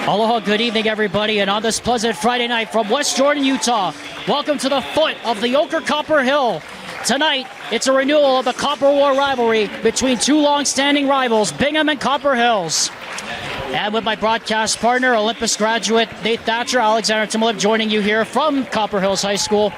Aloha, good evening, everybody, and on this pleasant Friday night from West Jordan, Utah, welcome to the foot of the Ochre Copper Hill. Tonight, it's a renewal of the Copper War rivalry between two long-standing rivals, Bingham and Copper Hills. And with my broadcast partner, Olympus graduate Nate Thatcher, Alexander Timolip joining you here from Copper Hills High School.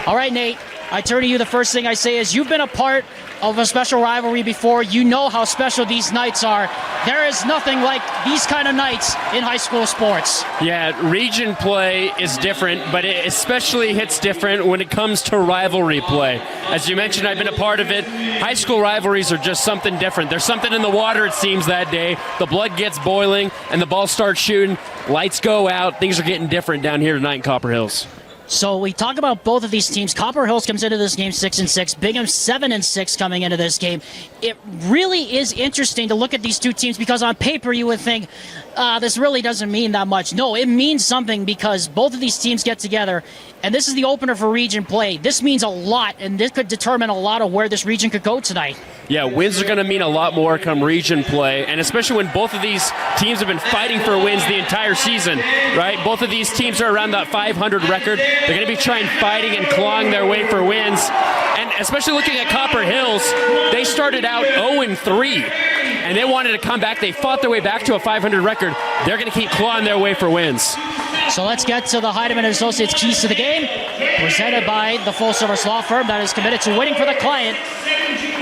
All right, Nate, I turn to you. The first thing I say is you've been a part of a special rivalry before. You know how special these nights are. There is nothing like these kind of nights in high school sports. Yeah, region play is different, but it especially hits different when it comes to rivalry play. As you mentioned, I've been a part of it. High school rivalries are just something different. There's something in the water, it seems, that day. The blood gets boiling, and the ball starts shooting. Lights go out. Things are getting different down here tonight in Copper Hills. So we talk about both of these teams. Copper Hills comes into this game 6-6. Bingham 7-6 coming into this game. It really is interesting to look at these two teams because on paper you would think this really doesn't mean that much. No, it means something because both of these teams get together, and this is the opener for region play. This means a lot, and this could determine a lot of where this region could go tonight. Yeah, wins are going to mean a lot more come region play, and especially when both of these teams have been fighting for wins the entire season, right? Both of these teams are around that 500 record. They're going to be fighting and clawing their way for wins. And especially looking at Copper Hills, they started out 0-3, and they wanted to come back. They fought their way back to a 500 record. They're going to keep clawing their way for wins. So let's get to the Heidemann & Associates Keys to the Game, presented by the full-service law firm that is committed to winning for the client.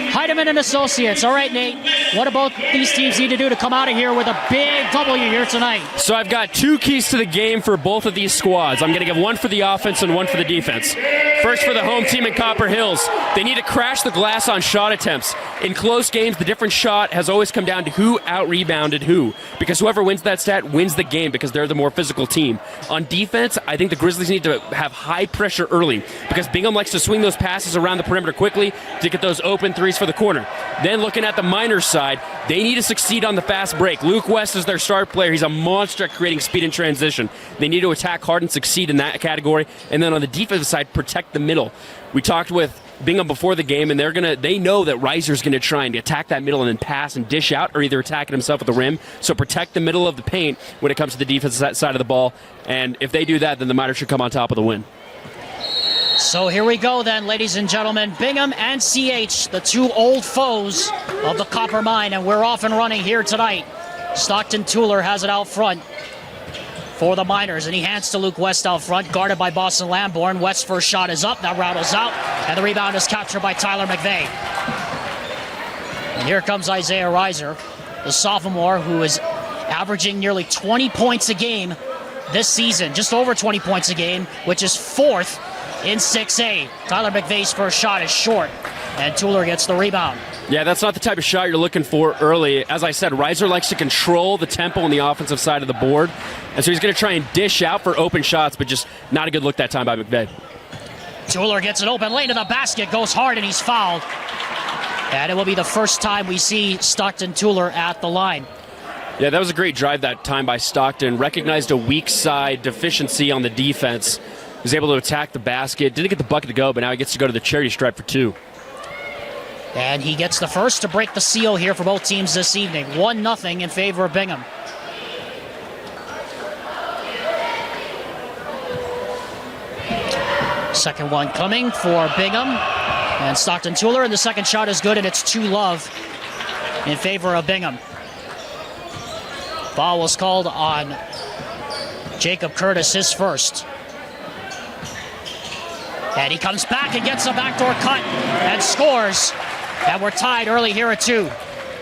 Heidemann & Associates. All right, Nate, what about these teams need to do to come out of here with a big W here tonight? So I've got two keys to the game for both of these squads. I'm going to give one for the offense and one for the defense. First, for the home team in Copper Hills, they need to crash the glass on shot attempts. In close games, the different shot has always come down to who out-rebounded who, because whoever wins that stat wins the game because they're the more physical team. On defense, I think the Grizzlies need to have high pressure early because Bingham likes to swing those passes around the perimeter quickly to get those open threes for the corner. Then looking at the Miners side, they need to succeed on the fast break. Luke West is their star player. He's a monster at creating speed in transition. They need to attack hard and succeed in that category. And then on the defensive side, protect the middle. We talked with Bingham before the game, and they know that Reiser's going to try and attack that middle and then pass and dish out, or either attacking himself at the rim. So protect the middle of the paint when it comes to the defensive side of the ball. And if they do that, then the Miners should come on top of the win. So here we go then, ladies and gentlemen. Bingham and CH, the two old foes of the Copper Mine, and we're off and running here tonight. Stockton Tueller has it out front for the Miners, and he hands to Luke West out front, guarded by Boston Lamborn. West's first shot is up, that rattles out, and the rebound is captured by Tyler McVeigh. And here comes Isaiah Reiser, the sophomore who is averaging nearly 20 points a game this season, just over 20 points a game, which is fourth in 6A. Tyler McVeigh's first shot is short, and Tueller gets the rebound. Yeah, that's not the type of shot you're looking for early. As I said, Reiser likes to control the tempo on the offensive side of the board, and so he's going to try and dish out for open shots, but just not a good look that time by McVeigh. Tueller gets it open lane to the basket, goes hard, and he's fouled. And it will be the first time we see Stockton Tueller at the line. Yeah, that was a great drive that time by Stockton. Recognized a weak side deficiency on the defense. He was able to attack the basket. Didn't get the bucket to go, but now he gets to go to the charity stripe for two. And he gets the first to break the seal here for both teams this evening. 1-0 in favor of Bingham. Second one coming for Bingham. And Stockton Tueller, and the second shot is good, and it's 2-love in favor of Bingham. Foul was called on Jacob Curtis, his first. And he comes back and gets a backdoor cut and scores. And we're tied early here at 2.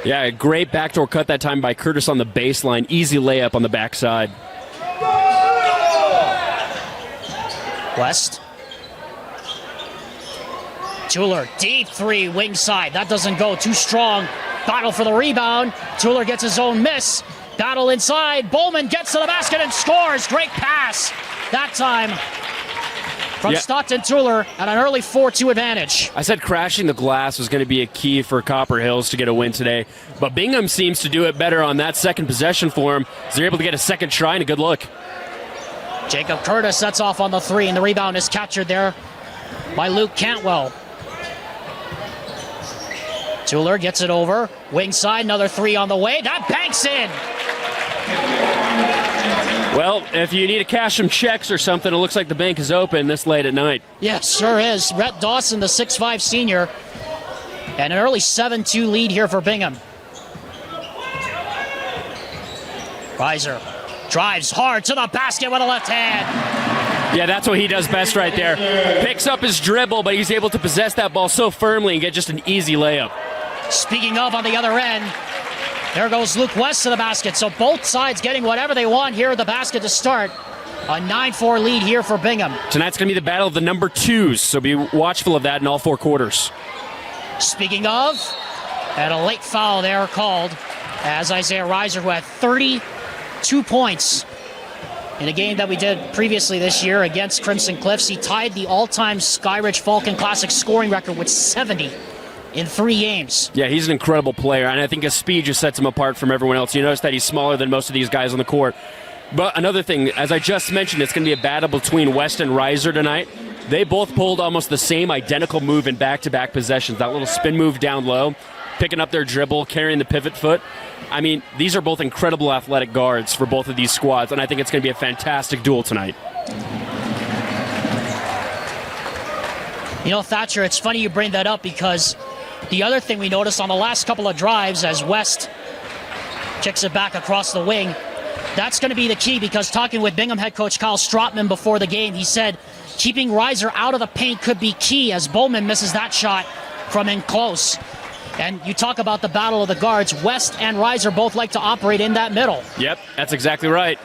Yeah, a great backdoor cut that time by Curtis on the baseline. Easy layup on the backside. West. Tueller, deep three, wing side. That doesn't go, too strong. Battle for the rebound. Tueller gets his own miss. Battle inside. Bowman gets to the basket and scores. Great pass that time from Stockton Tueller at an early 4-2 advantage. I said crashing the glass was going to be a key for Copper Hills to get a win today, but Bingham seems to do it better on that second possession for him. They're able to get a second try and a good look. Jacob Curtis sets off on the three, and the rebound is captured there by Luke Cantwell. Tueller gets it over. Wing side, another three on the way. That banks in. Well, if you need to cash some checks or something, it looks like the bank is open this late at night. Yeah, sure is. Rhett Dawson, the 6'5 senior, and an early 7-2 lead here for Bingham. Reiser drives hard to the basket with a left hand. Yeah, that's what he does best right there. Picks up his dribble, but he's able to possess that ball so firmly and get just an easy layup. Speaking of, on the other end, there goes Luke West to the basket. So both sides getting whatever they want here at the basket to start. A 9-4 lead here for Bingham. Tonight's going to be the battle of the number 2s, so be watchful of that in all 4 quarters. Speaking of, and a late foul there called as Isaiah Reiser, who had 32 points in a game that we did previously this year against Crimson Cliffs. He tied the all-time Skyridge Falcon Classic scoring record with 70 in 3 games. Yeah, he's an incredible player, and I think his speed just sets him apart from everyone else. You notice that he's smaller than most of these guys on the court. But another thing, as I just mentioned, it's going to be a battle between West and Reiser tonight. They both pulled almost the same identical move in back-to-back possessions. That little spin move down low, picking up their dribble, carrying the pivot foot. I mean, these are both incredible athletic guards for both of these squads, and I think it's going to be a fantastic duel tonight. You know, Thatcher, it's funny you bring that up because the other thing we noticed on the last couple of drives as West kicks it back across the wing, that's going to be the key because talking with Bingham head coach Kyle Strotman before the game, he said keeping Reiser out of the paint could be key as Bowman misses that shot from in close. And you talk about the battle of the guards, West and Reiser both like to operate in that middle. Yep, that's exactly right.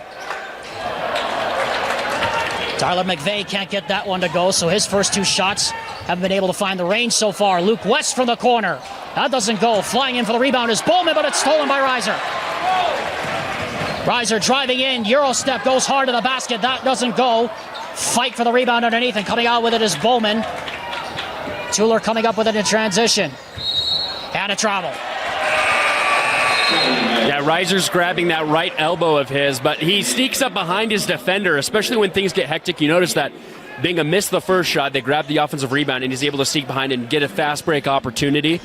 Tyler McVeigh can't get that one to go, so his first 2 shots haven't been able to find the range so far. Luke West from the corner. That doesn't go. Flying in for the rebound is Bowman, but it's stolen by Reiser. Reiser driving in. Euro step goes hard to the basket. That doesn't go. Fight for the rebound underneath, and coming out with it is Bowman. Tuller coming up with it in transition. And a travel. Yeah, Reiser's grabbing that right elbow of his, but he sneaks up behind his defender, especially when things get hectic. You notice that Bingham missed the first shot. They grabbed the offensive rebound, and he's able to sneak behind and get a fast break opportunity.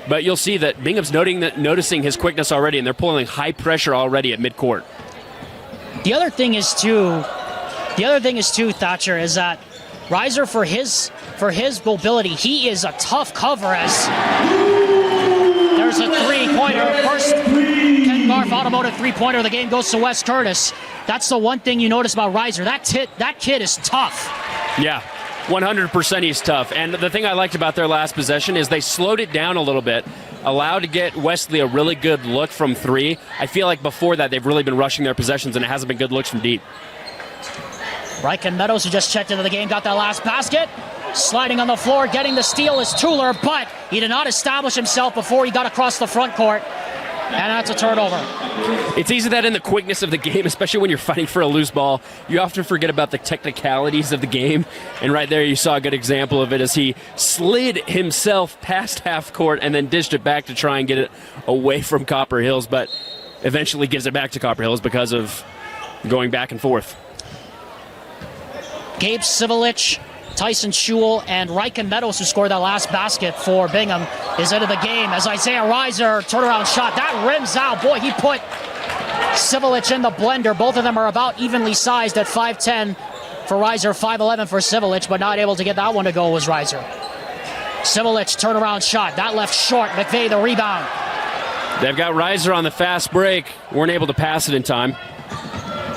But you'll see that Bingham's noticing his quickness already, and they're pulling high pressure already at midcourt. The other thing is too, Thatcher, is that Reiser, for his mobility, he is a tough cover as there's a 3-pointer. First Ken Garf automotive 3-pointer of the game goes to Wes Curtis. That's the one thing you notice about Reiser. That kid is tough. Yeah, 100% he's tough. And the thing I liked about their last possession is they slowed it down a little bit, allowed to get Wesley a really good look from 3. I feel like before that they've really been rushing their possessions, and it hasn't been good looks from deep. Ryken Meadows, who just checked into the game, got that last basket. Sliding on the floor, getting the steal is Tuller, but he did not establish himself before he got across the front court. And that's a turnover. It's easy that in the quickness of the game, especially when you're fighting for a loose ball, you often forget about the technicalities of the game. And right there you saw a good example of it as he slid himself past half court and then dished it back to try and get it away from Copper Hills, but eventually gives it back to Copper Hills because of going back and forth. Gabe Sivelich, Tyson Schewel, and Ryken Meadows, who scored that last basket for Bingham, is into the game as Isaiah Reiser, turnaround shot. That rims out. Boy, he put Sivelich in the blender. Both of them are about evenly sized at 5'10 for Reiser, 5'11 for Sivelich, but not able to get that one to go was Reiser. Sivelich, turnaround shot. That left short. McVeigh, the rebound. They've got Reiser on the fast break. Weren't able to pass it in time.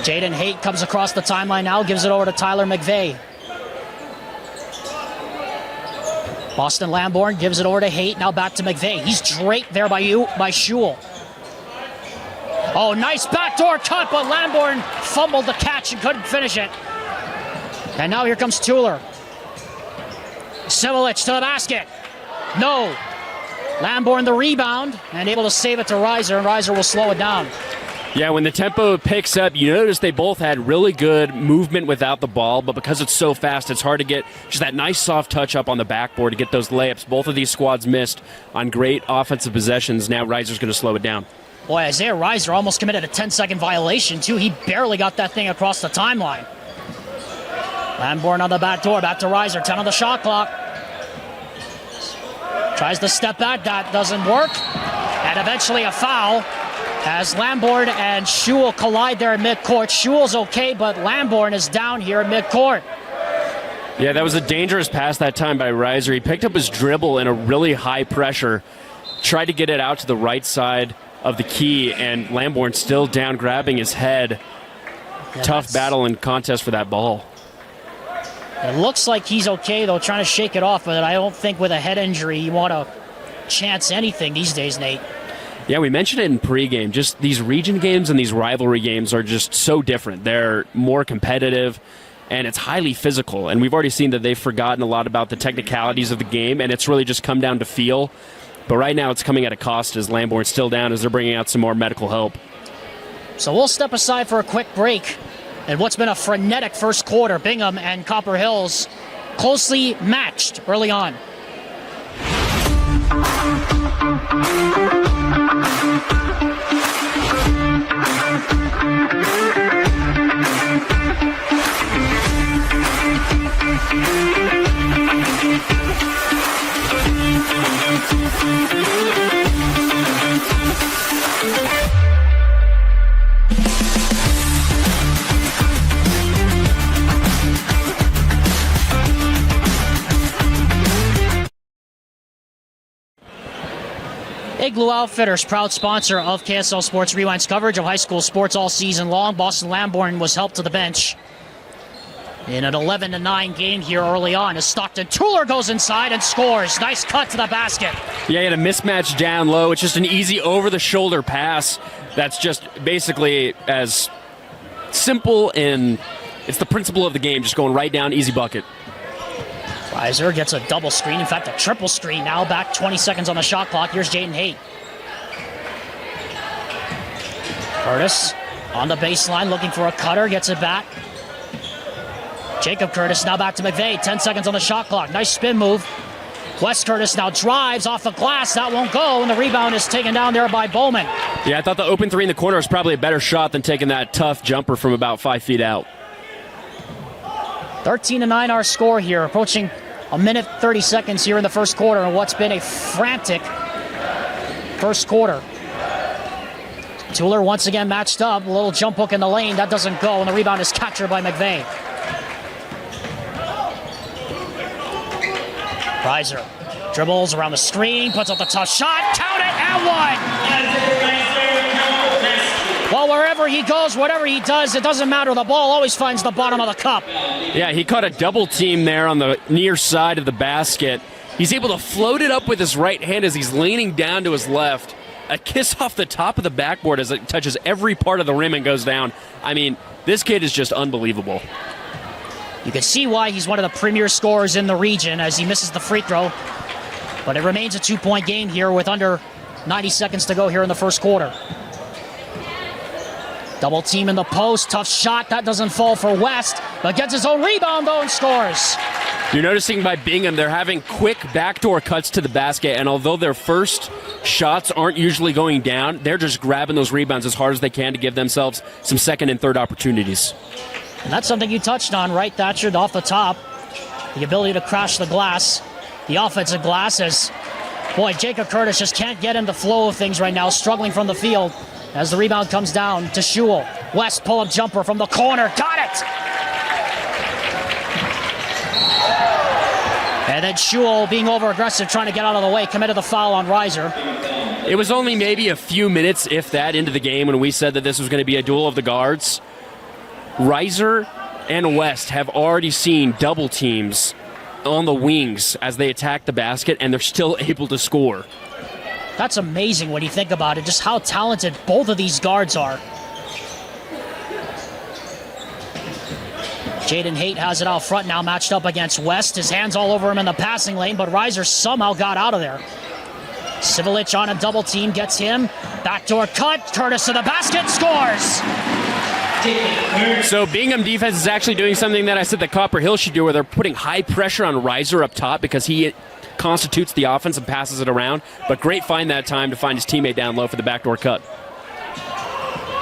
Jaden Haight comes across the timeline now, gives it over to Tyler McVeigh. Boston Lamborn gives it over to Haight, now back to McVeigh. He's draped there by Schewel. Oh, nice backdoor cut, but Lamborn fumbled the catch and couldn't finish it. And now here comes Tuller. Sivelich to the basket. No. Lamborn the rebound and able to save it to Reiser, and Reiser will slow it down. Yeah, when the tempo picks up, you notice they both had really good movement without the ball, but because it's so fast, it's hard to get just that nice soft touch up on the backboard to get those layups. Both of these squads missed on great offensive possessions. Now Reiser's going to slow it down. Boy, Isaiah Reiser almost committed a 10-second violation, too. He barely got that thing across the timeline. Lamborn on the back door, back to Reiser, 10 on the shot clock. Tries to step back, that doesn't work. And eventually a foul. as Lamborn and Schewel collide there in midcourt. Schewel's okay, but Lamborn is down here in midcourt. Yeah, that was a dangerous pass that time by Reiser. He picked up his dribble in a really high pressure, tried to get it out to the right side of the key, and Lamborn still down, grabbing his head. Yeah, Tough battle and contest for that ball. It looks like he's okay, though, trying to shake it off, but I don't think with a head injury you want to chance anything these days, Nate. Yeah, we mentioned it in pregame. Just these region games and these rivalry games are just so different. They're more competitive, and it's highly physical. And we've already seen that they've forgotten a lot about the technicalities of the game, and it's really just come down to feel. But right now it's coming at a cost as Lamborn's still down as they're bringing out some more medical help. So we'll step aside for a quick break. And what's been a frenetic first quarter, Bingham and Copper Hills closely matched early on. Igloo Outfitters, proud sponsor of KSL Sports Rewind's coverage of high school sports all season long. Boston Lamborn was helped to the bench in an 11-9 game here early on as Stockton Tuller goes inside and scores. Nice cut to the basket. Yeah, he had a mismatch down low. It's just an easy over-the-shoulder pass that's just basically as simple, and it's the principle of the game, just going right down, easy bucket. Reiser gets a double screen, in fact a triple screen now, back 20 seconds on the shot clock. Here's Jaden Haight. Curtis on the baseline looking for a cutter, gets it back. Jacob Curtis now back to McVeigh, 10 seconds on the shot clock. Nice spin move. Wes Curtis now drives off the glass, that won't go, and the rebound is taken down there by Bowman. Yeah, I thought the open three in the corner was probably a better shot than taking that tough jumper from about 5 feet out. 13-9 our score here, approaching a minute 30 seconds here in the first quarter, and what's been a frantic first quarter. Tuller once again matched up, a little jump hook in the lane, that doesn't go, and the rebound is captured by McVeigh. Reiser dribbles around the screen, puts up the tough shot, count it, and one! Well, wherever he goes, whatever he does, it doesn't matter. The ball always finds the bottom of the cup. Yeah, he caught a double team there on the near side of the basket. He's able to float it up with his right hand as he's leaning down to his left. A kiss off the top of the backboard as it touches every part of the rim and goes down. I mean, this kid is just unbelievable. You can see why he's one of the premier scorers in the region as he misses the free throw. But it remains a 2-point game here with under 90 seconds to go here in the first quarter. Double team in the post, tough shot, that doesn't fall for West, but gets his own rebound though and scores. You're noticing by Bingham, they're having quick backdoor cuts to the basket, and although their first shots aren't usually going down, they're just grabbing those rebounds as hard as they can to give themselves some second and third opportunities. And that's something you touched on, right, Thatcher, off the top. The ability to crash the glass, the offensive glass, as, boy, Jacob Curtis just can't get in the flow of things right now, struggling from the field. As the rebound comes down to Schewel. West pull-up jumper from the corner. Got it! And then Schewel being over-aggressive, trying to get out of the way, committed the foul on Reiser. It was only maybe a few minutes, if that, into the game when we said that this was going to be a duel of the guards. Reiser and West have already seen double teams on the wings as they attack the basket, and they're still able to score. That's amazing when you think about it, just how talented both of these guards are. Jaden Haight has it out front now, matched up against West. His hands all over him in the passing lane, but Reiser somehow got out of there. Sivelich on a double team, gets him. Backdoor cut, Curtis to the basket, scores! So Bingham defense is actually doing something that I said that Copper Hills should do, where they're putting high pressure on Reiser up top because he constitutes the offense and passes it around. But great find that time to find his teammate down low for the backdoor cut.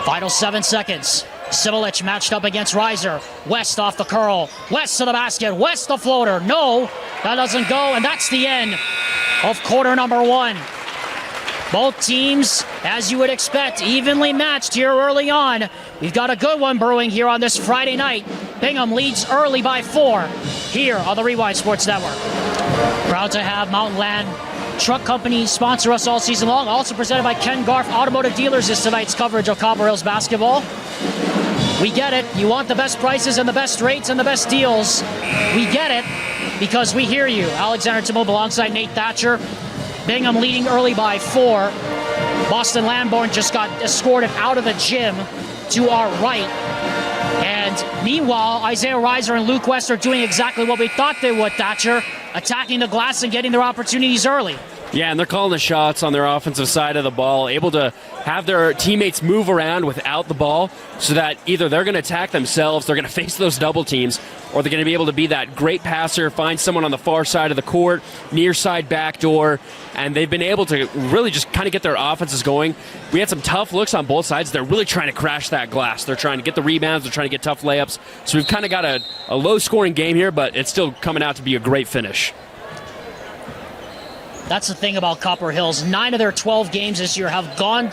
Final 7 seconds. Sivelich matched up against Reiser. West off the curl. West to the basket. West the floater. No, that doesn't go, and that's the end of quarter number one. Both teams, as you would expect, evenly matched here early on. We've got a good one brewing here on this Friday night. Bingham leads early by 4 here on the Rewind Sports Network. Proud to have Mountain Land Truck Company sponsor us all season long. Also presented by Ken Garff Automotive Dealers is tonight's coverage of Copper Hills basketball. We get it. You want the best prices and the best rates and the best deals. We get it because we hear you. Alexander Timmo alongside Nate Thatcher. Bingham leading early by 4. Boston Lamborn just got escorted out of the gym to our right. And meanwhile, Isaiah Reiser and Luke West are doing exactly what we thought they would, Thatcher, attacking the glass and getting their opportunities early. Yeah, and they're calling the shots on their offensive side of the ball, able to have their teammates move around without the ball so that either they're going to attack themselves, they're going to face those double teams, or they're going to be able to be that great passer, find someone on the far side of the court, near side backdoor, and they've been able to really just kind of get their offenses going. We had some tough looks on both sides. They're really trying to crash that glass. They're trying to get the rebounds. They're trying to get tough layups. So we've kind of got a low-scoring game here, but it's still coming out to be a great finish. That's the thing about Copper Hills. 9 of their 12 games this year have gone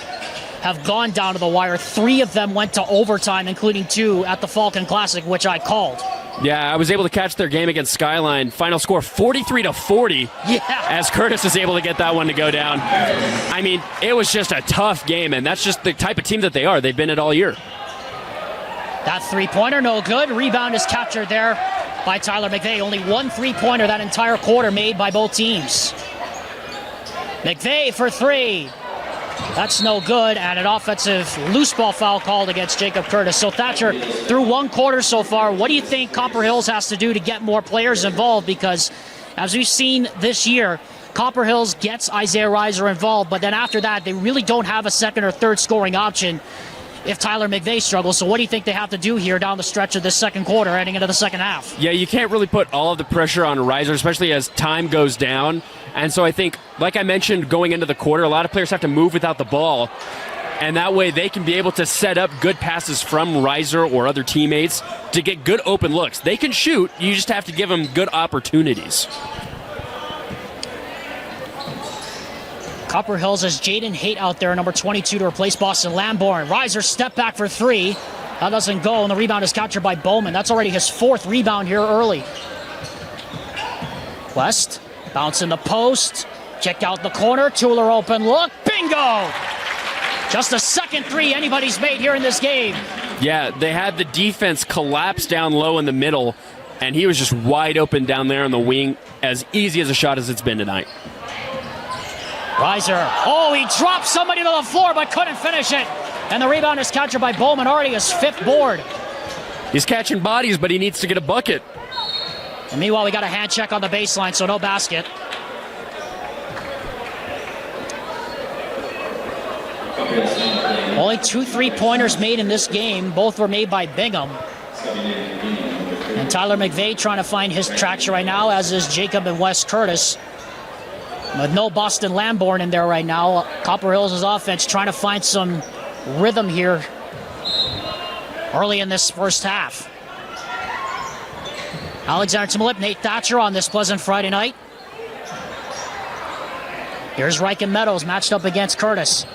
down to the wire. 3 of them went to overtime, including 2 at the Falcon Classic, which I called. Yeah, I was able to catch their game against Skyline. Final score 43-40. Yeah. As Curtis is able to get that one to go down. I mean, it was just a tough game, and that's just the type of team that they are. They've been it all year. That three-pointer, no good. Rebound is captured there by Tyler McVeigh. Only 1 three-pointer that entire quarter made by both teams. McVeigh for 3. That's no good, and an offensive loose ball foul called against Jacob Curtis. So Thatcher, through 1 quarter so far, what do you think Copper Hills has to do to get more players involved? Because as we've seen this year, Copper Hills gets Isaiah Reiser involved, but then after that, they really don't have a second or third scoring option if Tyler McVeigh struggles. So what do you think they have to do here down the stretch of this second quarter, heading into the second half? Yeah, you can't really put all of the pressure on Reiser, especially as time goes down. And so I think, like I mentioned, going into the quarter, a lot of players have to move without the ball. And that way they can be able to set up good passes from Reiser or other teammates to get good open looks. They can shoot, you just have to give them good opportunities. Copper Hills has Jaden Haight out there, number 22, to replace Boston Lamborn. Reiser step back for 3. That doesn't go, and the rebound is captured by Bowman. That's already his 4th rebound here early. West, bounce in the post. Check out the corner. Tueller open look. Bingo! Just the second 3 anybody's made here in this game. Yeah, they had the defense collapse down low in the middle, and he was just wide open down there on the wing. As easy as a shot as it's been tonight. Reiser, oh, he dropped somebody to the floor but couldn't finish it. And the rebound is captured by Bowman, already his 5th board. He's catching bodies, but he needs to get a bucket. And meanwhile, we got a hand check on the baseline, so no basket. Only 2 3-pointers made in this game. Both were made by Bingham. And Tyler McVeigh trying to find his traction right now, as is Jacob and Wes Curtis. With no Boston Lamborn in there right now, Copper Hills' offense trying to find some rhythm here early in this first half. Alexander Timolip, Nate Thatcher on this pleasant Friday night. Here's Riken Meadows matched up against Curtis.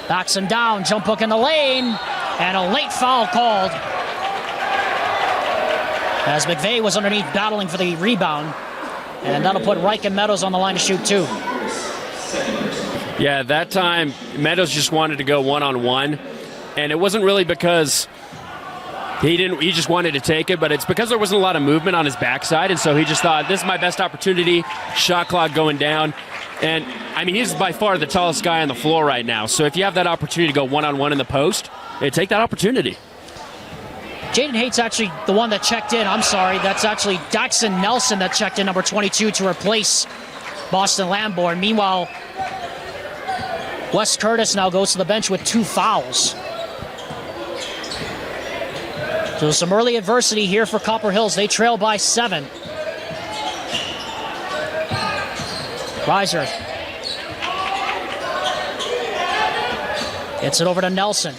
Backs him down, jump hook in the lane, and a late foul called as McVeigh was underneath battling for the rebound. And that'll put Riken Meadows on the line to shoot 2. Yeah, that time Meadows just wanted to go one-on-one, and it wasn't really because he just wanted to take it, but it's because there wasn't a lot of movement on his backside, and so he just thought, this is my best opportunity, shot clock going down. And, I mean, he's by far the tallest guy on the floor right now, so if you have that opportunity to go one-on-one in the post, take that opportunity. Jaden Haight's actually the one that checked in. I'm sorry. That's actually Daxon Nelson that checked in, number 22, to replace Boston Lamborn. Meanwhile, Wes Curtis now goes to the bench with 2 fouls. So some early adversity here for Copper Hills. They trail by 7. Reiser gets it over to Nelson.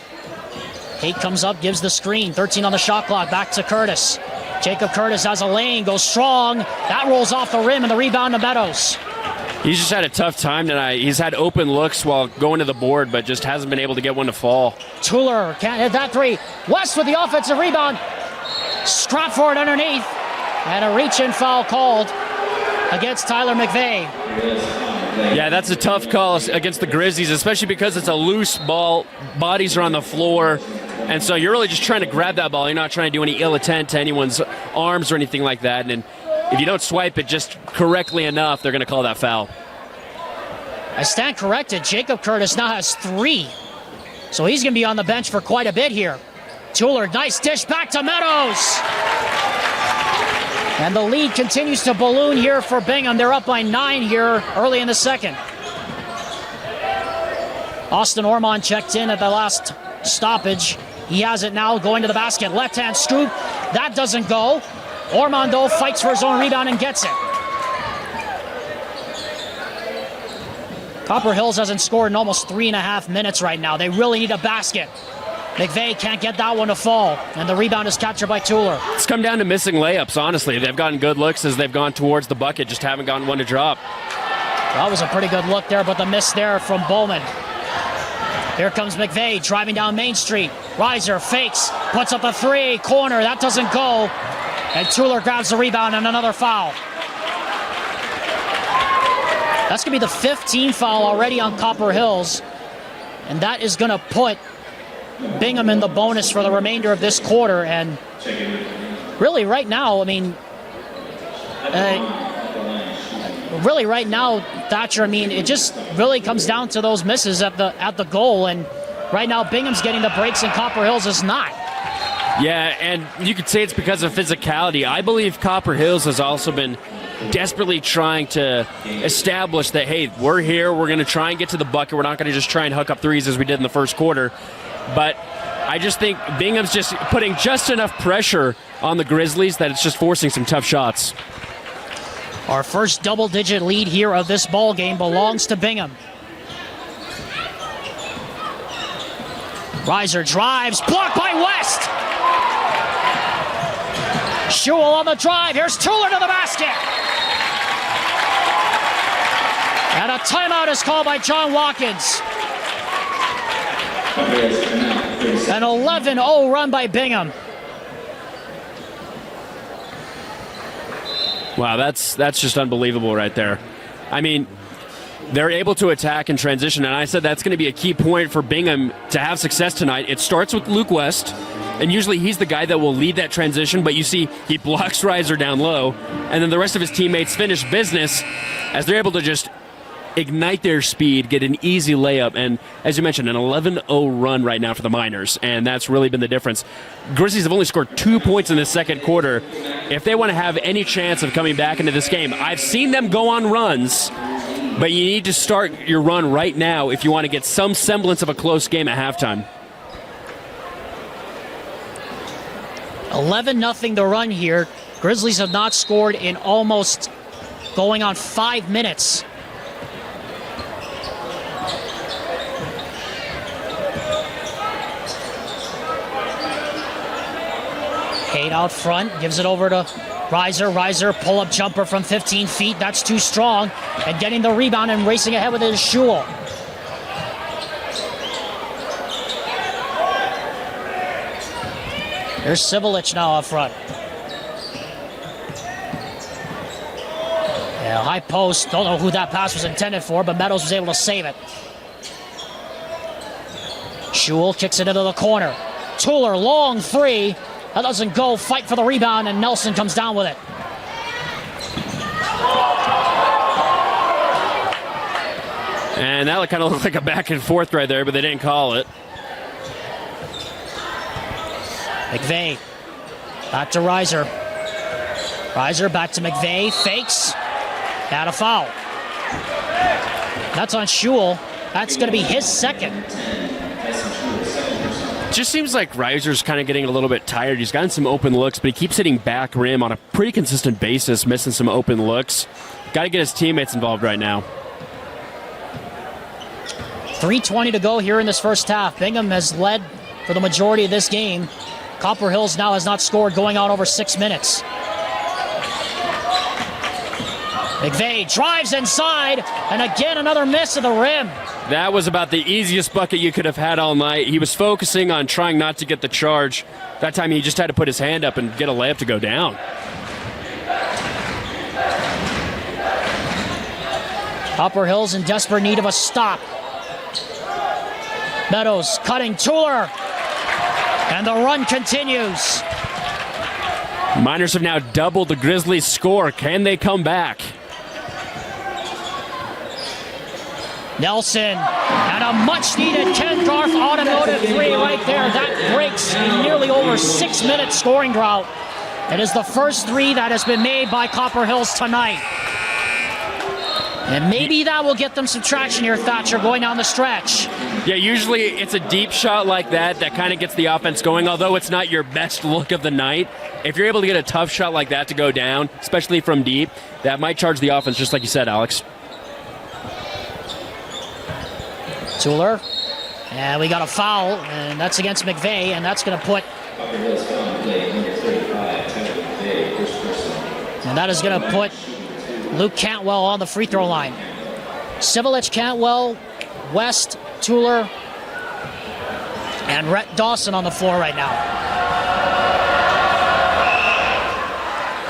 Haight comes up, gives the screen. 13 on the shot clock. Back to Curtis. Jacob Curtis has a lane, goes strong. That rolls off the rim, and the rebound to Meadows. He's just had a tough time tonight. He's had open looks while going to the board, but just hasn't been able to get one to fall. Tuller can't hit that three. West with the offensive rebound. Scrap for it underneath. And a reach-in foul called against Tyler McVeigh. Yeah, that's a tough call against the Grizzlies, especially because it's a loose ball. Bodies are on the floor. And so you're really just trying to grab that ball. You're not trying to do any ill intent to anyone's arms or anything like that. And if you don't swipe it just correctly enough, they're going to call that foul. I stand corrected. Jacob Curtis now has 3. So he's going to be on the bench for quite a bit here. Tuller, nice dish back to Meadows. And the lead continues to balloon here for Bingham. They're up by 9 here early in the second. Austin Ormond checked in at the last stoppage. He has it now going to the basket. Left-hand scoop. That doesn't go. Ormond, though, fights for his own rebound and gets it. Copper Hills hasn't scored in almost 3.5 minutes right now. They really need a basket. McVeigh can't get that one to fall, and the rebound is captured by Tuller. It's come down to missing layups, honestly. They've gotten good looks as they've gone towards the bucket, just haven't gotten one to drop. That was a pretty good look there, but the miss there from Bowman. Here comes McVeigh driving down Main Street. Reiser fakes, puts up a 3, corner, that doesn't go. And Tuller grabs the rebound and another foul. That's going to be the 15th foul already on Copper Hills. And that is going to put Bingham in the bonus for the remainder of this quarter. And really right now, I mean, Thatcher, I mean, it just really comes down to those misses at the goal. And right now, Bingham's getting the breaks and Copper Hills is not. Yeah, and you could say it's because of physicality. I believe Copper Hills has also been desperately trying to establish that, hey, we're here, we're going to try and get to the bucket. We're not going to just try and hook up threes as we did in the first quarter. But I just think Bingham's just putting just enough pressure on the Grizzlies that it's just forcing some tough shots. Our first double-digit lead here of this ball game belongs to Bingham. Reiser drives, blocked by West. Schewel on the drive. Here's Tuller to the basket. And a timeout is called by John Watkins. An 11-0 run by Bingham. Wow, that's just unbelievable right there. I mean, they're able to attack and transition, and I said that's going to be a key point for Bingham to have success tonight. It starts with Luke West, and usually he's the guy that will lead that transition, but you see he blocks Reiser down low, and then the rest of his teammates finish business as they're able to just ignite their speed, get an easy layup, and as you mentioned, an 11-0 run right now for the Miners, and that's really been the difference. Grizzlies have only scored 2 points in the second quarter. If they want to have any chance of coming back into this game, I've seen them go on runs, but you need to start your run right now if you want to get some semblance of a close game at halftime. 11-0 the run here. Grizzlies have not scored in almost going on 5 minutes. Cade out front, gives it over to Reiser. Reiser, pull-up jumper from 15 feet. That's too strong. And getting the rebound and racing ahead with it is Schewel. Here's Sivelich now up front. Yeah, high post. Don't know who that pass was intended for, but Meadows was able to save it. Schewel kicks it into the corner. Tuller, long 3. That doesn't go. Fight for the rebound, and Nelson comes down with it. And that kind of looked like a back and forth right there, but they didn't call it. McVeigh. Back to Reiser. Reiser back to McVeigh. Fakes. Got a foul. That's on Schewel. That's going to be his second. Just seems like Reiser's kind of getting a little bit tired. He's gotten some open looks, but he keeps hitting back rim on a pretty consistent basis, missing some open looks. Got to get his teammates involved right now. 3:20 to go here in this first half. Bingham has led for the majority of this game. Copper Hills now has not scored going on over 6 minutes. McVeigh drives inside, and again another miss of the rim. That was about the easiest bucket you could have had all night. He was focusing on trying not to get the charge. That time he just had to put his hand up and get a layup to go down. Copper Hills in desperate need of a stop. Meadows cutting Tuller, and the run continues. Miners have now doubled the Grizzlies' score. Can they come back? Nelson, and a much-needed Ken Garth automotive three right there. That breaks a nearly over 6-minute scoring drought. It is the first three that has been made by Copper Hills tonight. And maybe that will get them some traction here, Thatcher, going down the stretch. Yeah, usually it's a deep shot like that kind of gets the offense going, although it's not your best look of the night. If you're able to get a tough shot like that to go down, especially from deep, that might charge the offense, just like you said, Alex. Tuller, and we got a foul, and that's against McVeigh, and that's going to put... And that is going to put Luke Cantwell on the free throw line. Civilich, Cantwell, West, Tuller, and Rhett Dawson on the floor right now.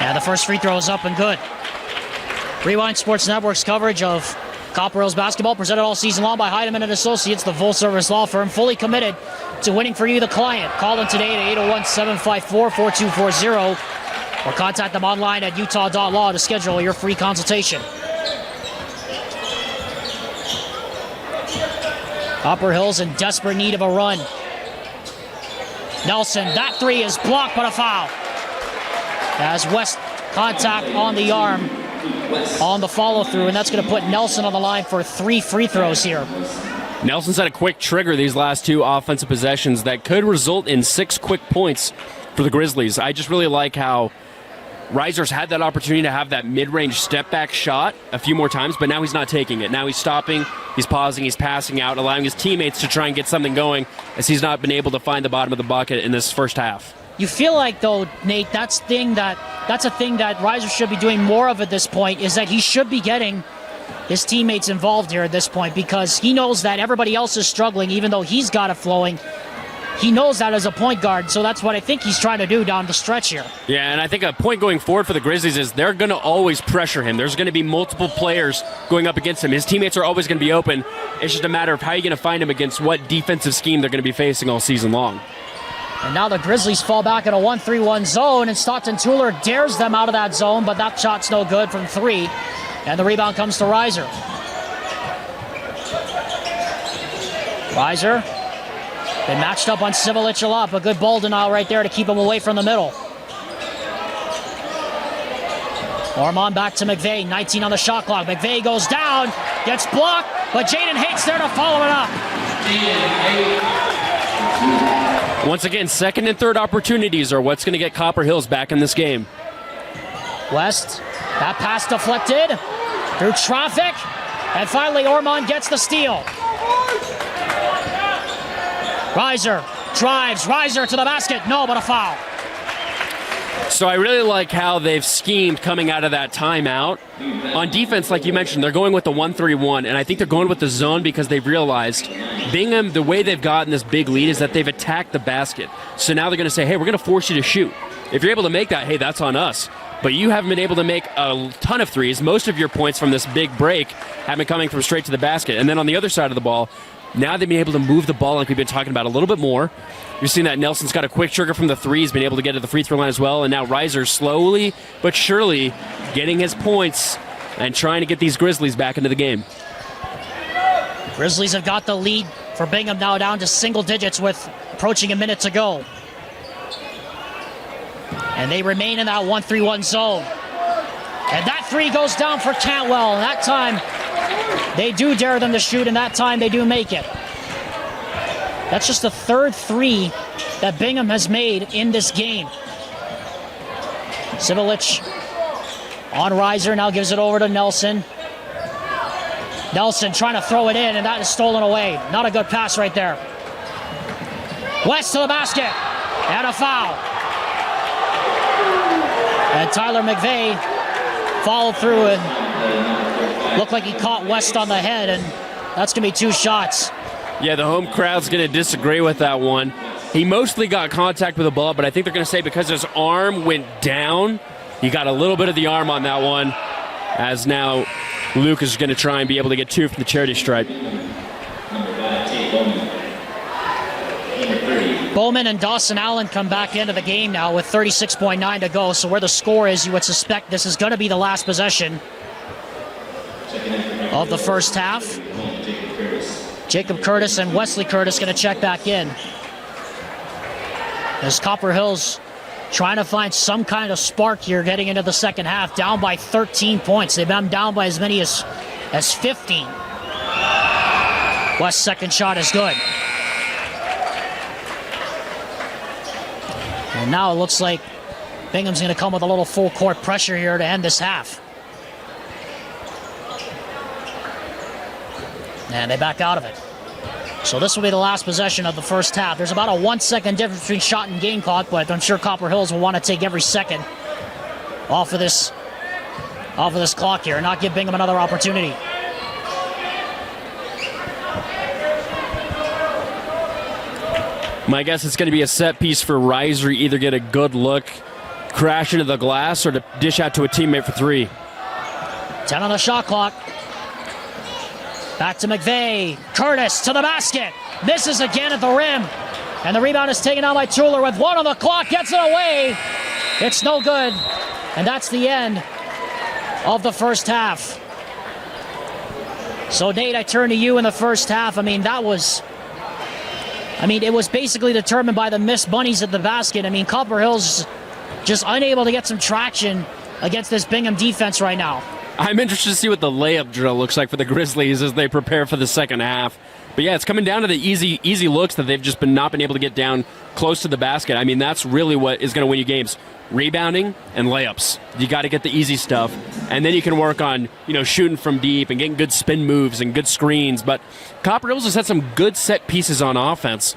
And the first free throw is up and good. Rewind Sports Network's coverage of Copper Hills basketball, presented all season long by Heidemann and Associates, the full-service law firm, fully committed to winning for you, the client. Call them today at 801-754-4240 or contact them online at utah.law to schedule your free consultation. Copper Hills in desperate need of a run. Nelson, that three is blocked, but a foul. As West contact on the arm on the follow-through, and that's going to put Nelson on the line for 3 free throws here. Nelson's had a quick trigger these last 2 offensive possessions that could result in 6 quick points for the Grizzlies. I just really like how Reiser's had that opportunity to have that mid-range step-back shot a few more times, but now he's not taking it. Now he's stopping, he's pausing, he's passing out, allowing his teammates to try and get something going, as he's not been able to find the bottom of the bucket in this first half. You feel like, though, Nate, that's a thing that Reiser should be doing more of at this point, is that he should be getting his teammates involved here at this point, because he knows that everybody else is struggling, even though he's got it flowing. He knows that as a point guard, so that's what I think he's trying to do down the stretch here. Yeah, and I think a point going forward for the Grizzlies is they're going to always pressure him. There's going to be multiple players going up against him. His teammates are always going to be open. It's just a matter of how you're going to find him against what defensive scheme they're going to be facing all season long. And now the Grizzlies fall back in a 1-3-1 zone, and Stockton Tuller dares them out of that zone, but that shot's no good from 3. And the rebound comes to Reiser. Reiser been matched up on Civilich a lot, but good ball denial right there to keep him away from the middle. Ormond back to McVeigh, 19 on the shot clock. McVeigh goes down, gets blocked, but Jaden Hate's there to follow it up. Once again, second and third opportunities are what's going to get Copper Hills back in this game. West, that pass deflected through traffic, and finally Ormond gets the steal. Reiser drives, Reiser to the basket, no, but a foul. So I really like how they've schemed coming out of that timeout. On defense, like you mentioned, they're going with the 1-3-1, and I think they're going with the zone because they've realized Bingham, the way they've gotten this big lead is that they've attacked the basket. So now they're going to say, hey, we're going to force you to shoot. If you're able to make that, hey, that's on us. But you haven't been able to make a ton of threes. Most of your points from this big break have been coming from straight to the basket. And then on the other side of the ball, now they've been able to move the ball like we've been talking about a little bit more. You're seeing that Nelson's got a quick trigger from the 3. He's been able to get to the free throw line as well. And now Reiser slowly but surely getting his points and trying to get these Grizzlies back into the game. Grizzlies have got the lead for Bingham now down to single digits with approaching a minute to go. And they remain in that 1-3-1 zone. And that 3 goes down for Cantwell. And that time, they do dare them to shoot, and that time they do make it. That's just the third 3 that Bingham has made in this game. Civilich on Reiser, now gives it over to Nelson. Nelson trying to throw it in, and that is stolen away. Not a good pass right there. West to the basket, and a foul. And Tyler McVeigh followed through and Looked like he caught West on the head, and that's going to be 2 shots. Yeah, the home crowd's going to disagree with that one. He mostly got contact with the ball, but I think they're going to say because his arm went down, he got a little bit of the arm on that one, as now Luke is going to try and be able to get 2 from the charity stripe. Bowman and Dawson Allen come back into the game now with 36.9 to go. So where the score is, you would suspect this is going to be the last possession of the first half. Jacob Curtis and Wesley Curtis going to check back in. As Copper Hills trying to find some kind of spark here getting into the second half, down by 13 points. They've been down by as many as 15. West's second shot is good. And now it looks like Bingham's going to come with a little full court pressure here to end this half. And they back out of it. So this will be the last possession of the first half. There's about a 1 second difference between shot and game clock, but I'm sure Copper Hills will want to take every second off of this clock here and not give Bingham another opportunity. My guess it's going to be a set piece for Reiser, either get a good look, crash into the glass, or to dish out to a teammate for 3. 10 on the shot clock. Back to McVeigh. Curtis to the basket. Misses again at the rim. And the rebound is taken out by Tuller with 1 on the clock. Gets it away. It's no good. And that's the end of the first half. So, Nate, I turn to you in the first half. It was basically determined by the missed bunnies at the basket. Copper Hills just unable to get some traction against this Bingham defense right now. I'm interested to see what the layup drill looks like for the Grizzlies as they prepare for the second half. But yeah, it's coming down to the easy looks that they've just not been able to get down close to the basket. That's really what is going to win you games. Rebounding and layups. You got to get the easy stuff, and then you can work on shooting from deep and getting good spin moves and good screens. But Copper Hills has had some good set pieces on offense,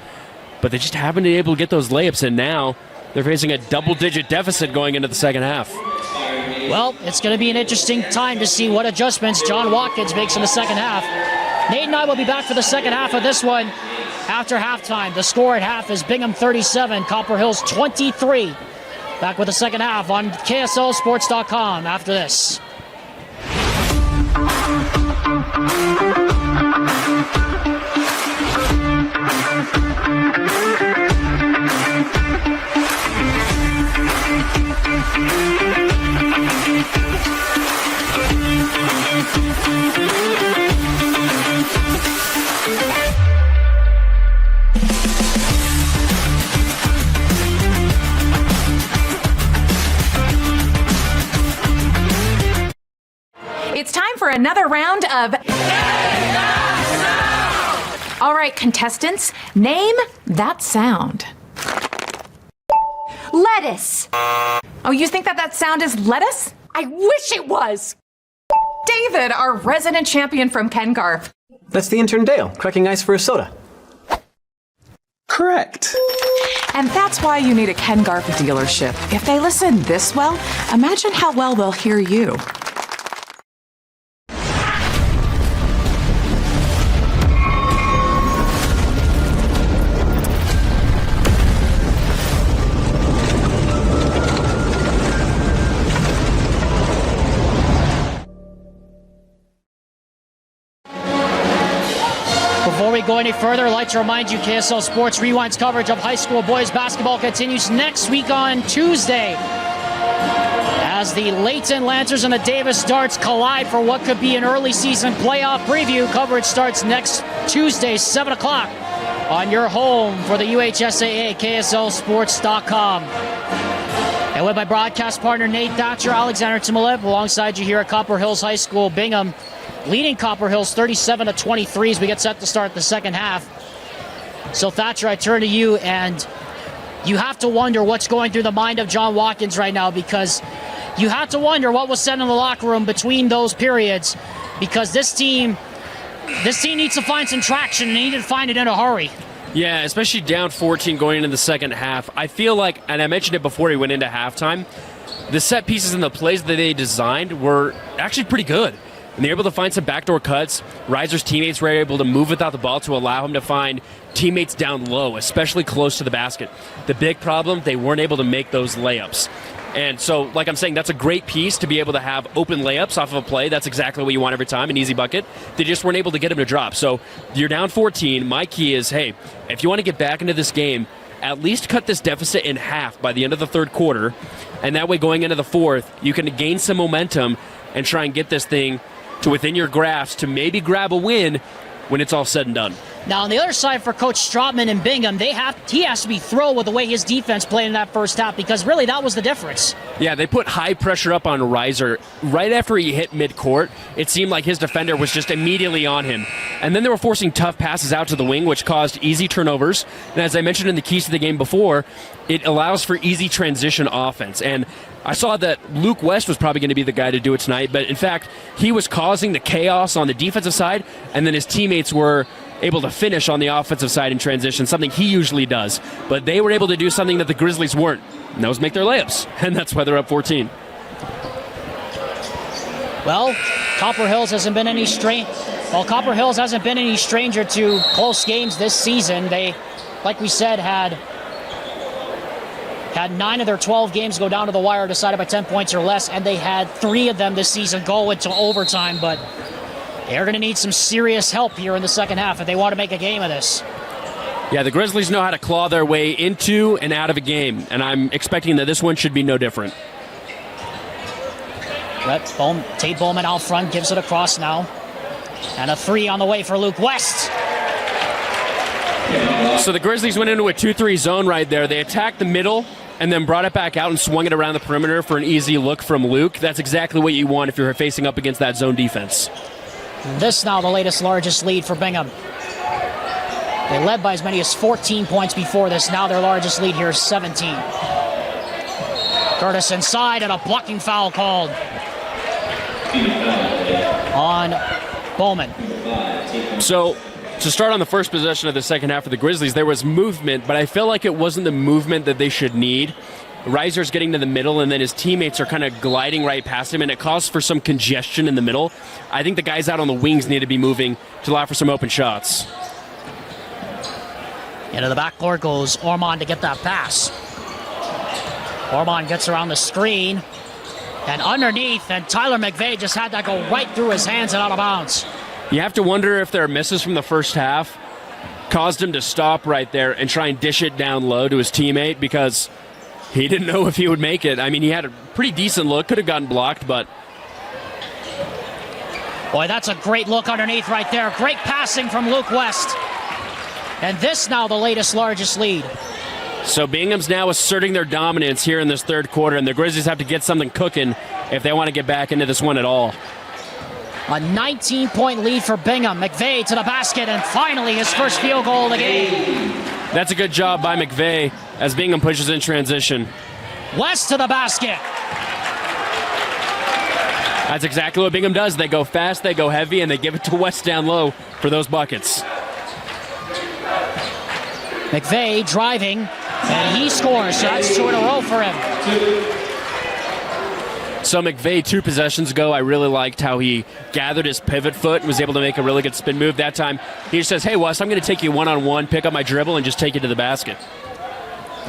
but they just haven't been able to get those layups in. Now they're facing a double-digit deficit going into the second half. Well, it's going to be an interesting time to see what adjustments John Watkins makes in the second half. Nate and I will be back for the second half of this one after halftime. The score at half is Bingham 37, Copper Hills 23. Back with the second half on KSLSports.com after this. It's time for another round of... All right, contestants, name that sound. Lettuce. Oh, you think that sound is lettuce? I wish it was. David, our resident champion from Ken Garf. That's the intern Dale, cracking ice for a soda. Correct. And that's why you need a Ken Garf dealership. If they listen this well, imagine how well they'll hear you. Before we go any further, I'd like to remind you KSL Sports Rewind's coverage of high school boys basketball continues next week on Tuesday as the Layton Lancers and the Davis Darts collide for what could be an early season playoff preview. Coverage starts next Tuesday, 7 o'clock on your home for the UHSAA, KSLSports.com. And with my broadcast partner, Nate Thatcher, Alexander Timolev, alongside you here at Copper Hills High School. Bingham leading Copper Hills 37-23 as we get set to start the second half. So Thatcher, I turn to you, and you have to wonder what's going through the mind of John Watkins right now, because you have to wonder what was said in the locker room between those periods, because this team needs to find some traction, and they need to find it in a hurry. Yeah, especially down 14 going into the second half. I feel like, and I mentioned it before he went into halftime, the set pieces and the plays that they designed were actually pretty good. And they were able to find some backdoor cuts. Reiser's teammates were able to move without the ball to allow him to find teammates down low, especially close to the basket. The big problem, they weren't able to make those layups. And so, like I'm saying, that's a great piece to be able to have open layups off of a play. That's exactly what you want every time, an easy bucket. They just weren't able to get him to drop. So you're down 14. My key is, hey, if you want to get back into this game, at least cut this deficit in half by the end of the third quarter. And that way, going into the fourth, you can gain some momentum and try and get this thing to within your grasp to maybe grab a win when it's all said and done. Now, on the other side for Coach Stratman and Bingham, he has to be thrilled with the way his defense played in that first half, because really that was the difference. Yeah, they put high pressure up on Reiser. Right after he hit midcourt, it seemed like his defender was just immediately on him. And then they were forcing tough passes out to the wing, which caused easy turnovers. And as I mentioned in the keys to the game before, it allows for easy transition offense. And I saw that Luke West was probably going to be the guy to do it tonight, but in fact, he was causing the chaos on the defensive side, and then his teammates were able to finish on the offensive side in transition, something he usually does. But they were able to do something that the Grizzlies weren't, and that was make their layups, and that's why they're up 14. Well, Copper Hills hasn't been any stranger to close games this season. They, like we said, had 9 of their 12 games go down to the wire decided by 10 points or less, and they had 3 of them this season go into overtime. But they're going to need some serious help here in the second half if they want to make a game of this. Yeah, the Grizzlies know how to claw their way into and out of a game, and I'm expecting that this one should be no different. Tate Bowman out front, gives it across now. And a 3 on the way for Luke West. So the Grizzlies went into a 2-3 zone right there. They attacked the middle and then brought it back out and swung it around the perimeter for an easy look from Luke. That's exactly what you want if you're facing up against that zone defense. This now the latest largest lead for Bingham. They led by as many as 14 points before this. Now their largest lead here is 17. Curtis inside, and a blocking foul called on Bowman. So to start on the first possession of the second half of the Grizzlies, there was movement, but I feel like it wasn't the movement that they should need. Reiser's getting to the middle, and then his teammates are kind of gliding right past him, and it caused for some congestion in the middle. I think the guys out on the wings need to be moving to allow for some open shots. Into the backcourt goes Ormond to get that pass. Ormond gets around the screen, and underneath, and Tyler McVeigh just had that go right through his hands and out of bounds. You have to wonder if their misses from the first half caused him to stop right there and try and dish it down low to his teammate, because he didn't know if he would make it. I mean, he had a pretty decent look, could have gotten blocked, but... Boy, that's a great look underneath right there. Great passing from Luke West. And this now the latest largest lead. So Bingham's now asserting their dominance here in this third quarter, and the Grizzlies have to get something cooking if they want to get back into this one at all. A 19-point lead for Bingham. McVeigh to the basket, and finally his first field goal of the game. That's a good job by McVeigh as Bingham pushes in transition. West to the basket. That's exactly what Bingham does. They go fast, they go heavy, and they give it to West down low for those buckets. McVeigh driving, and he scores. So that's 2 in a row for him. So McVeigh, 2 possessions ago, I really liked how he gathered his pivot foot and was able to make a really good spin move. That time, he just says, hey, Wes, I'm going to take you one-on-one, pick up my dribble, and just take you to the basket.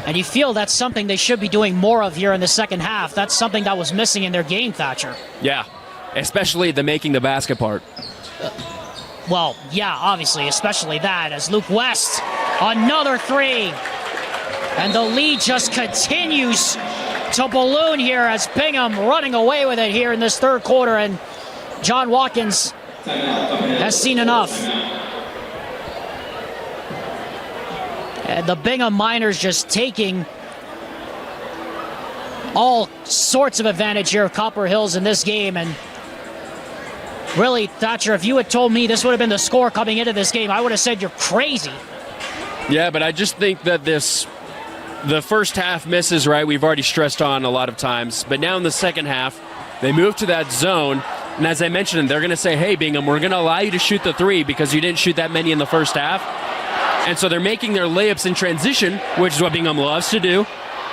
And you feel that's something they should be doing more of here in the second half. That's something that was missing in their game, Thatcher. Yeah, especially the making the basket part. Well, yeah, obviously, especially that, as Luke West, another 3. And the lead just continues to balloon here as Bingham running away with it here in this third quarter, and John Watkins has seen enough. And the Bingham Miners just taking all sorts of advantage here of Copper Hills in this game, and really, Thatcher, if you had told me this would have been the score coming into this game, I would have said you're crazy. Yeah, but I just think that the first half misses, right, we've already stressed on a lot of times. But now in the second half, they move to that zone. And as I mentioned, they're going to say, hey, Bingham, we're going to allow you to shoot the 3 because you didn't shoot that many in the first half. And so they're making their layups in transition, which is what Bingham loves to do.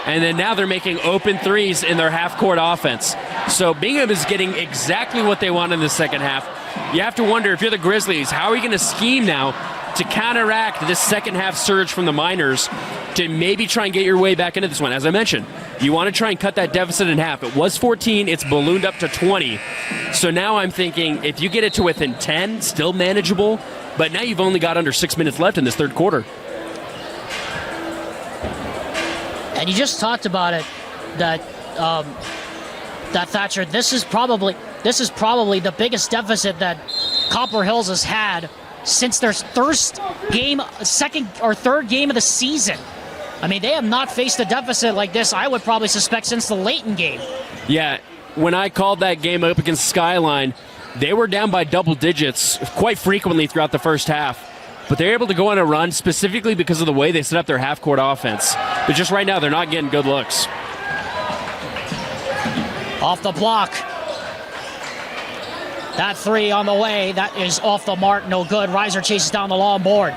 And then now they're making open threes in their half-court offense. So Bingham is getting exactly what they want in the second half. You have to wonder, if you're the Grizzlies, how are you going to scheme now to counteract this second-half surge from the Miners to maybe try and get your way back into this one? As I mentioned, you want to try and cut that deficit in half. It was 14. It's ballooned up to 20. So now I'm thinking, if you get it to within 10, still manageable. But now you've only got under 6 minutes left in this third quarter. And you just talked about it, that Thatcher. This is probably the biggest deficit that Copper Hills has had since their second or third game of the season. I mean, they have not faced a deficit like this, I would probably suspect, since the Layton game. Yeah, when I called that game up against Skyline, they were down by double digits quite frequently throughout the first half. But they're able to go on a run specifically because of the way they set up their half-court offense. But just right now, they're not getting good looks. Off the block. That three on the way. That is off the mark. No good. Reiser chases down the long board.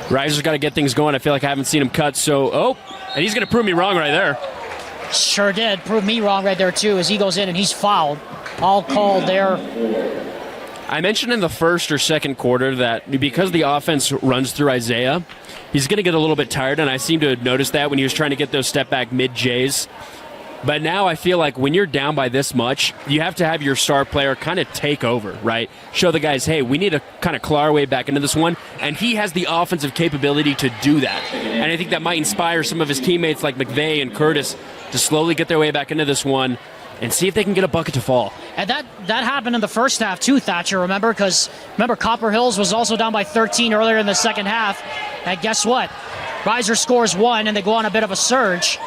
Reiser's got to get things going. I feel like I haven't seen him cut. And he's going to prove me wrong right there. Sure did. Prove me wrong right there, too, as he goes in and he's fouled. All called there. I mentioned in the first or second quarter that because the offense runs through Isaiah, he's going to get a little bit tired, and I seem to have noticed that when he was trying to get those step-back mid-Js. But now I feel like when you're down by this much, you have to have your star player kind of take over, right? Show the guys, hey, we need to kind of claw our way back into this one, and he has the offensive capability to do that. And I think that might inspire some of his teammates like McVeigh and Curtis to slowly get their way back into this one and see if they can get a bucket to fall. And that happened in the first half too, Thatcher, remember? Because remember, Copper Hills was also down by 13 earlier in the second half. And guess what? Reiser scores one, and they go on a bit of a surge.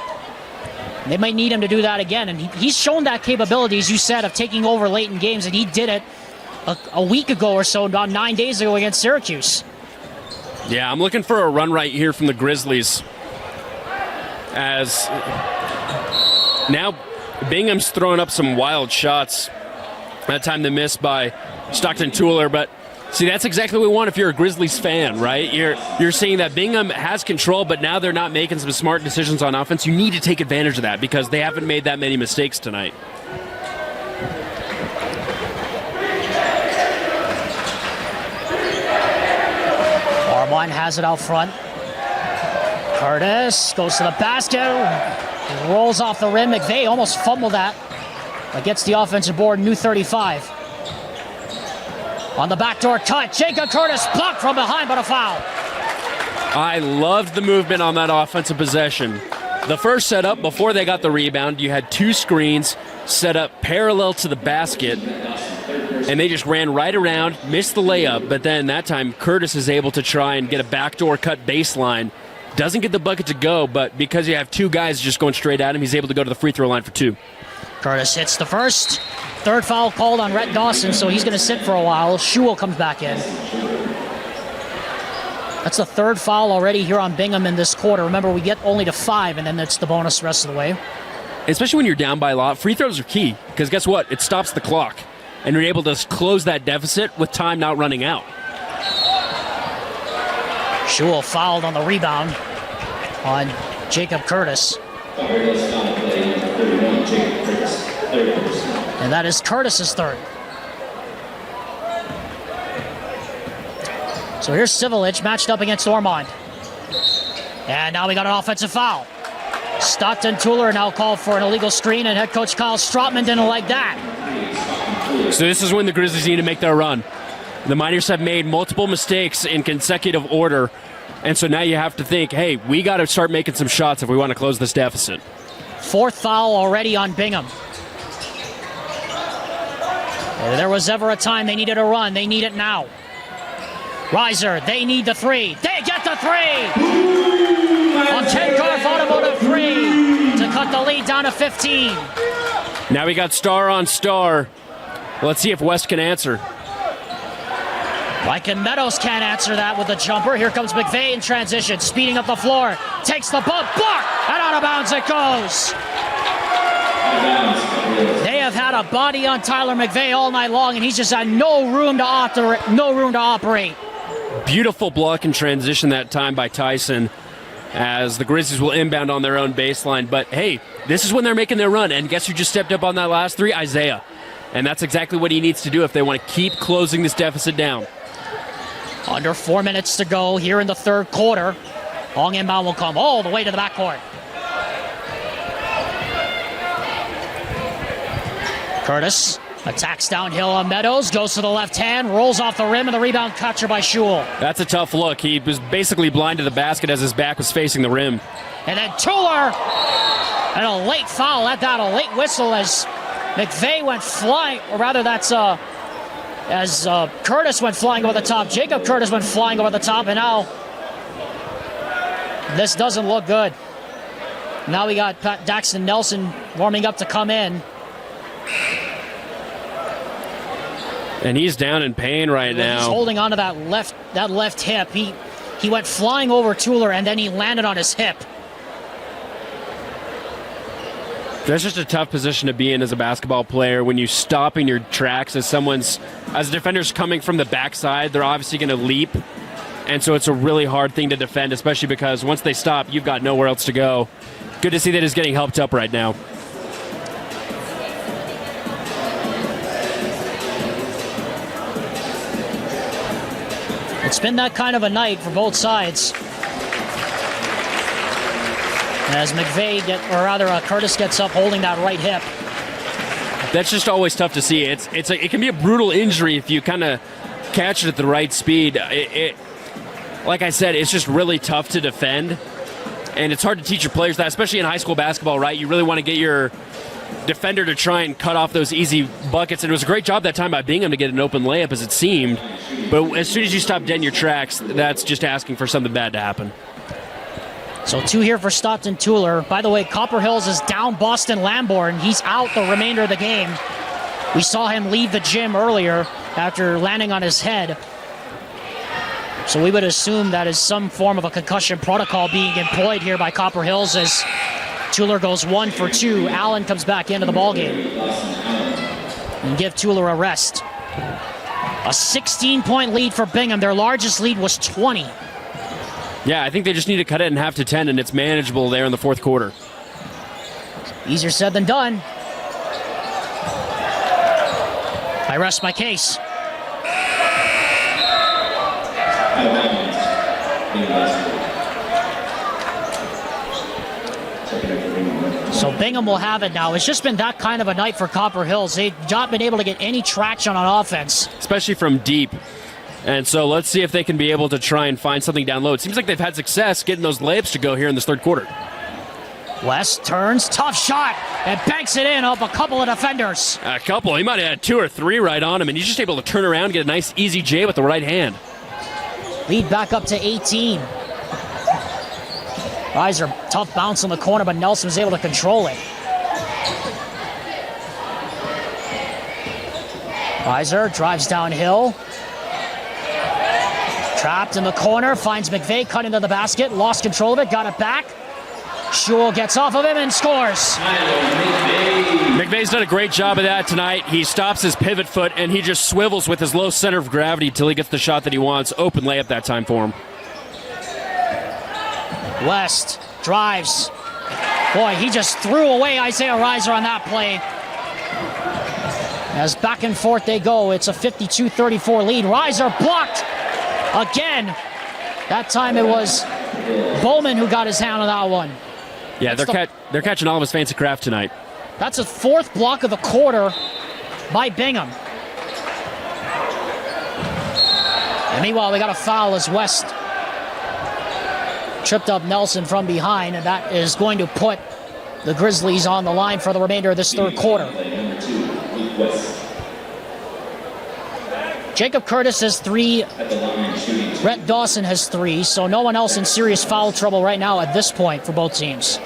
They might need him to do that again. And he's shown that capability, as you said, of taking over late in games. And he did it a week ago or so, about 9 days ago against Syracuse. Yeah, I'm looking for a run right here from the Grizzlies. As now Bingham's throwing up some wild shots. That time they missed by Stockton Tueller, but see, that's exactly what we want if you're a Grizzlies fan, right? You're seeing that Bingham has control, but now they're not making some smart decisions on offense. You need to take advantage of that because they haven't made that many mistakes tonight. Armand has it out front. Curtis goes to the basket. Rolls off the rim. McVeigh almost fumbled that. But gets the offensive board, new 35. On the backdoor cut, Jacob Curtis blocked from behind, but a foul. I loved the movement on that offensive possession. The first setup, before they got the rebound, you had two screens set up parallel to the basket, and they just ran right around, missed the layup, but then that time Curtis is able to try and get a backdoor cut baseline. Doesn't get the bucket to go, but because you have two guys just going straight at him, he's able to go to the free throw line for two. Curtis hits the first. Third foul called on Rhett Dawson, so he's going to sit for a while. Shewell comes back in. That's the third foul already here on Bingham in this quarter. Remember, we get only to 5, and then it's the bonus the rest of the way. Especially when you're down by a lot, free throws are key, because guess what? It stops the clock, and you're able to close that deficit with time not running out. Shewell fouled on the rebound on Jacob Curtis. And that is Curtis's third. So here's Civilich matched up against Ormond. And now we got an offensive foul. Stockton Tueller now called for an illegal screen, and head coach Kyle Stroutman didn't like that. So this is when the Grizzlies need to make their run. The Miners have made multiple mistakes in consecutive order, and so now you have to think, hey, we got to start making some shots if we want to close this deficit. Fourth foul already on Bingham. If there was ever a time they needed a run, they need it now. Reiser, they need the three. They get the three! On Ken Garf Automotive 3 to cut the lead down to 15. Now we got star on star. Let's see if West can answer. Lycan Meadows can't answer that with a jumper. Here comes McVeigh in transition, speeding up the floor. Takes the bump, block, and out of bounds it goes. They have had a body on Tyler McVeigh all night long, and he's just had no room to operate. Beautiful block and transition that time by Tyson as the Grizzlies will inbound on their own baseline. But, hey, this is when they're making their run. And guess who just stepped up on that last three? Isaiah. And that's exactly what he needs to do if they want to keep closing this deficit down. Under 4 minutes to go here in the third quarter. Long inbound will come all the way to the backcourt. Curtis attacks downhill on Meadows, goes to the left hand, rolls off the rim, and the rebound captured by Shule. That's a tough look. He was basically blind to the basket as his back was facing the rim. And then Tuller, and a late foul at that, a late whistle as McVeigh went flying, or rather that's as Curtis went flying over the top. Jacob Curtis went flying over the top, and now this doesn't look good. Now we got Daxton Nelson warming up to come in. And he's down in pain right now. He's holding onto that left hip. He went flying over Tuller, and then he landed on his hip. That's just a tough position to be in as a basketball player when you stop in your tracks as a defender's coming from the backside. They're obviously going to leap. And so it's a really hard thing to defend, especially because once they stop, you've got nowhere else to go. Good to see that he's getting helped up right now. It's been that kind of a night for both sides. As Curtis gets up holding that right hip. That's just always tough to see. It can be a brutal injury if you kind of catch it at the right speed. Like I said, it's just really tough to defend. And it's hard to teach your players that, especially in high school basketball, right? You really want to get your defender to try and cut off those easy buckets. And it was a great job that time by Bingham to get an open layup, as it seemed. But as soon as you stop dead in your tracks, that's just asking for something bad to happen. So 2 here for Stockton Tuller. By the way, Copper Hills is down Boston Lamborn. He's out the remainder of the game. We saw him leave the gym earlier after landing on his head. So we would assume that is some form of a concussion protocol being employed here by Copper Hills as Tuller goes 1 for 2. Allen comes back into the ballgame. And give Tuller a rest. A 16-point lead for Bingham. Their largest lead was 20. Yeah, I think they just need to cut it in half to 10, and it's manageable there in the fourth quarter. Easier said than done. I rest my case. So Bingham will have it now. It's just been that kind of a night for Copper Hills. They've not been able to get any traction on offense. Especially from deep. And so let's see if they can be able to try and find something down low. It seems like they've had success getting those layups to go here in this third quarter. West turns, tough shot, and banks it in off a couple of defenders. A couple. He might have had 2 or 3 right on him, and he's just able to turn around and get a nice easy J with the right hand. Lead back up to 18. Reiser, tough bounce in the corner, but Nelson was able to control it. Reiser drives downhill. Trapped in the corner, finds McVeigh, cut into the basket, lost control of it, got it back. Shule gets off of him and scores. McVeigh's done a great job of that tonight. He stops his pivot foot, and he just swivels with his low center of gravity till he gets the shot that he wants. Open layup that time for him. West drives. Boy, he just threw away Isaiah Reiser on that play. As back and forth they go, it's a 52-34 lead. Reiser blocked again. That time it was Bowman who got his hand on that one. Yeah, they're catching all of his fancy craft tonight. That's a 4th block of the quarter by Bingham. And meanwhile, we got a foul as West tripped up Nelson from behind, and that is going to put the Grizzlies on the line for the remainder of this third quarter. Jacob Curtis has 3. Rhett Dawson has 3, so no one else in serious foul trouble right now at this point for both teams.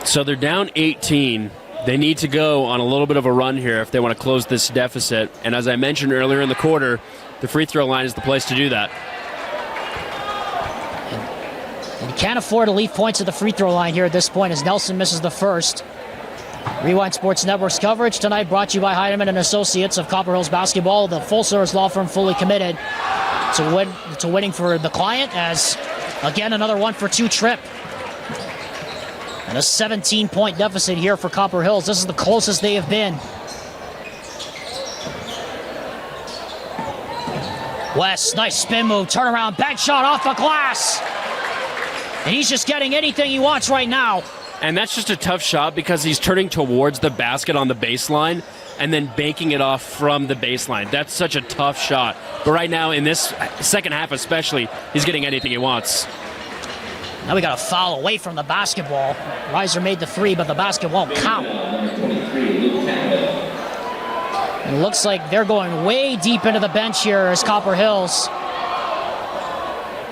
So they're down 18. They need to go on a little bit of a run here if they want to close this deficit. And as I mentioned earlier in the quarter, the free throw line is the place to do that. And you can't afford to leave points at the free throw line here at this point as Nelson misses the first. Rewind Sports Network's coverage tonight brought to you by Heidemann and Associates of Copper Hills Basketball, the full-service law firm fully committed It's a winning for the client as, again, another 1-for-2 trip. And a 17-point deficit here for Copper Hills. This is the closest they have been. West, nice spin move, turnaround, bank shot off the glass. And he's just getting anything he wants right now. And that's just a tough shot because he's turning towards the basket on the baseline and then banking it off from the baseline. That's such a tough shot. But right now, in this second half especially, he's getting anything he wants. Now we got a foul away from the basketball. Reiser made the three, but the basket won't count. It looks like they're going way deep into the bench here as Copper Hills.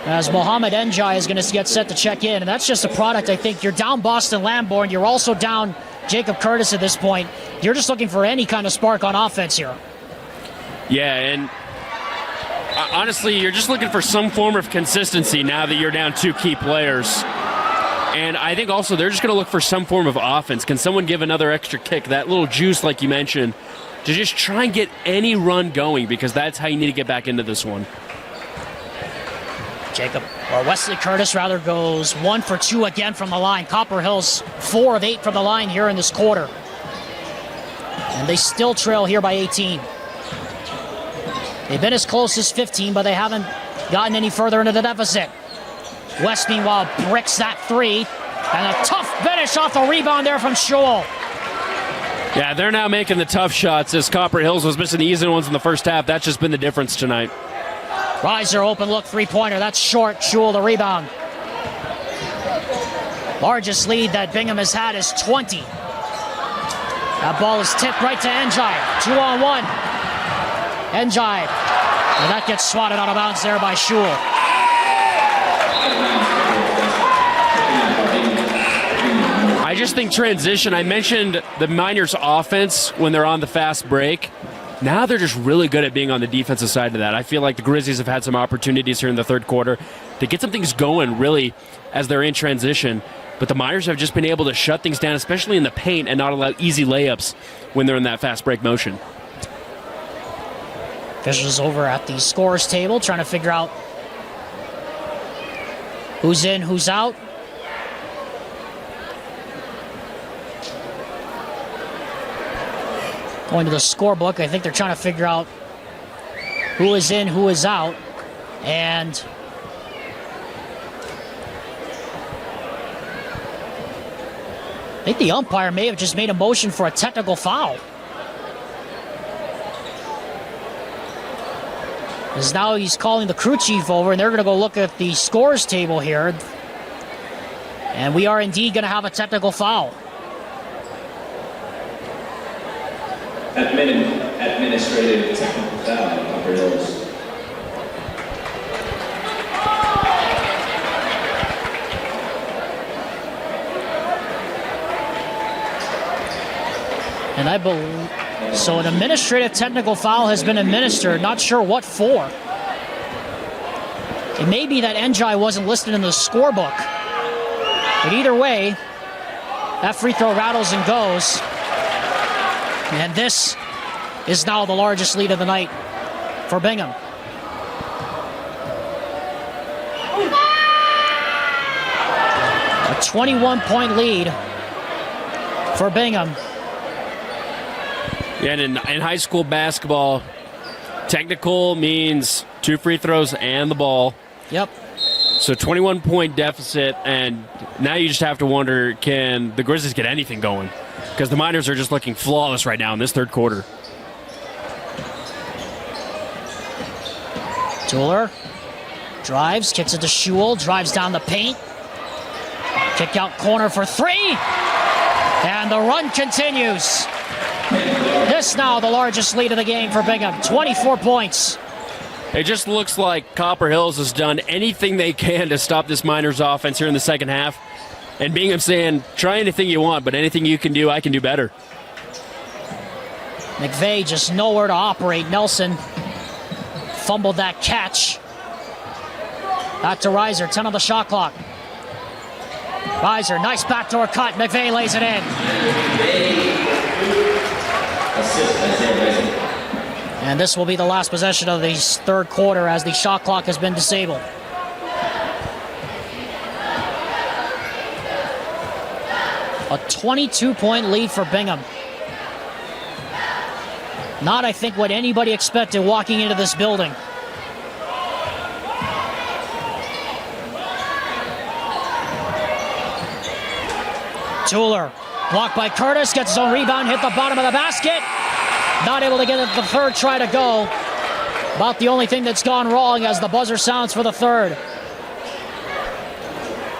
As Mohamed Njai is going to get set to check in. And that's just a product, I think. You're down Boston Lamborn. You're also down Jacob Curtis at this point. You're just looking for any kind of spark on offense here. Yeah, and honestly, you're just looking for some form of consistency now that you're down 2 key players. And I think also they're just going to look for some form of offense. Can someone give another extra kick, that little juice like you mentioned, to just try and get any run going, because that's how you need to get back into this one. Wesley Curtis rather goes 1 for 2 again from the line. Copper Hills 4 of 8 from the line here in this quarter. And they still trail here by 18. They've been as close as 15, but they haven't gotten any further into the deficit. West, meanwhile, bricks that three. And a tough finish off the rebound there from Schul. Yeah, they're now making the tough shots as Copper Hills was missing the easy ones in the first half. That's just been the difference tonight. Reiser open look three-pointer. That's short. Schul the rebound. Largest lead that Bingham has had is 20. That ball is tipped right to Njai. 2-on-1. Njai. And that gets swatted out of bounds there by Schul. I just think transition, I mentioned the Miners' offense when they're on the fast break. Now they're just really good at being on the defensive side of that. I feel like the Grizzlies have had some opportunities here in the third quarter to get some things going, really, as they're in transition. But the Miners have just been able to shut things down, especially in the paint, and not allow easy layups when they're in that fast break motion. Officials over at the scorers table trying to figure out who's in, who's out. Going to the scorebook, I think they're trying to figure out who is in, who is out. And I think the umpire may have just made a motion for a technical foul. As now he's calling the crew chief over, and they're going to go look at the scores table here. And we are indeed going to have a technical foul. Administrative technical foul, Copper Hills. And I believe, so an administrative technical foul has been administered, not sure what for. It may be that Njai wasn't listed in the scorebook. But either way, that free throw rattles and goes. And this is now the largest lead of the night for Bingham. A 21-point lead for Bingham. Yeah, and in high school basketball, technical means 2 free throws and the ball. Yep. So 21-point deficit, and now you just have to wonder, can the Grizzlies get anything going? Because the Miners are just looking flawless right now in this third quarter. Tuller drives, kicks it to Schul, drives down the paint. Kick out corner for 3. And the run continues. This now the largest lead of the game for Bingham, 24 points. It just looks like Copper Hills has done anything they can to stop this Miners offense here in the second half. And Bingham saying, try anything you want, but anything you can do, I can do better. McVeigh just nowhere to operate. Nelson fumbled that catch. Back to Reiser, 10 on the shot clock. Reiser, nice backdoor cut. McVeigh lays it in. And this will be the last possession of the third quarter as the shot clock has been disabled. A 22-point lead for Bingham. Not, I think, what anybody expected walking into this building. Tuller, blocked by Curtis, gets his own rebound, hit the bottom of the basket. Not able to get it the third try to go. About the only thing that's gone wrong as the buzzer sounds for the third.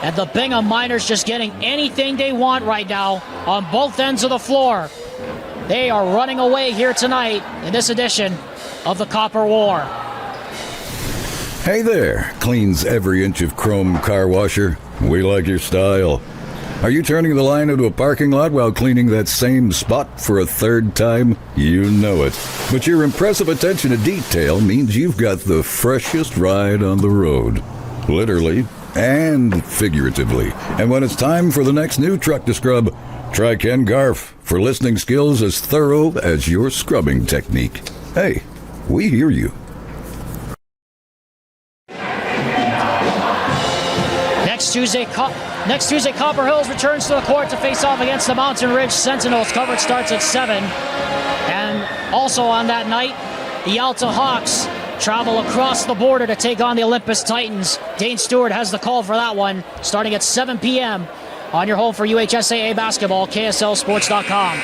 And the Bingham Miners just getting anything they want right now on both ends of the floor. They are running away here tonight in this edition of the Copper War. Hey there, cleans every inch of chrome car washer. We like your style. Are you turning the line into a parking lot while cleaning that same spot for a third time? You know it. But your impressive attention to detail means you've got the freshest ride on the road. Literally and figuratively. And when it's time for the next new truck to scrub, try Ken Garf for listening skills as thorough as your scrubbing technique. Hey, we hear you. Next Tuesday, Copper Hills returns to the court to face off against the Mountain Ridge Sentinels. Coverage starts at 7. And also on that night, the Alta Hawks travel across the border to take on the Olympus Titans. Dane Stewart has the call for that one, starting at 7 p.m. on your home for UHSAA basketball, KSLSports.com.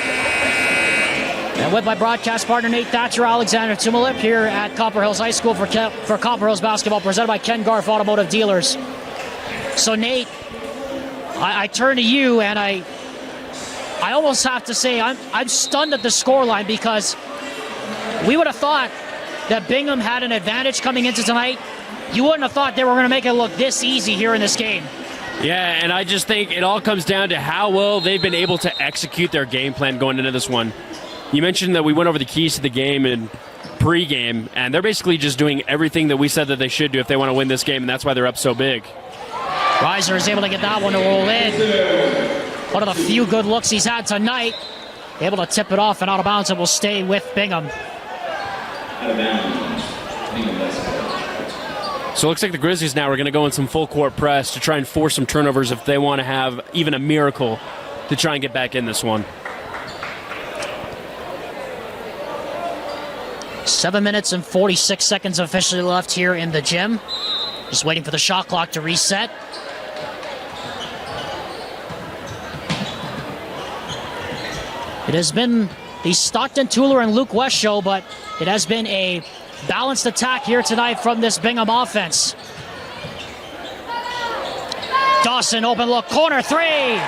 And with my broadcast partner, Nate Thatcher, Alexander Tumulip here at Copper Hills High School for Copper Hills basketball, presented by Ken Garf Automotive Dealers. So, Nate, I turn to you, and I almost have to say I'm stunned at the scoreline, because we would have thought that Bingham had an advantage coming into tonight. You wouldn't have thought they were going to make it look this easy here in this game. Yeah, and I just think it all comes down to how well they've been able to execute their game plan going into this one. You mentioned that we went over the keys to the game in pre-game, and they're basically just doing everything that we said that they should do if they want to win this game, and that's why they're up so big. Reiser is able to get that one to roll in. One of the few good looks he's had tonight. Able to tip it off and out of bounds, and will stay with Bingham. Out of bounds. Bingham basketball. So it looks like the Grizzlies now are going to go in some full court press to try and force some turnovers if they want to have even a miracle to try and get back in this one. 7 minutes and 46 seconds officially left here in the gym. Just waiting for the shot clock to reset. It has been the Stockton, Tuller, and Luke West show, but it has been a balanced attack here tonight from this Bingham offense. Dawson, open look, corner three!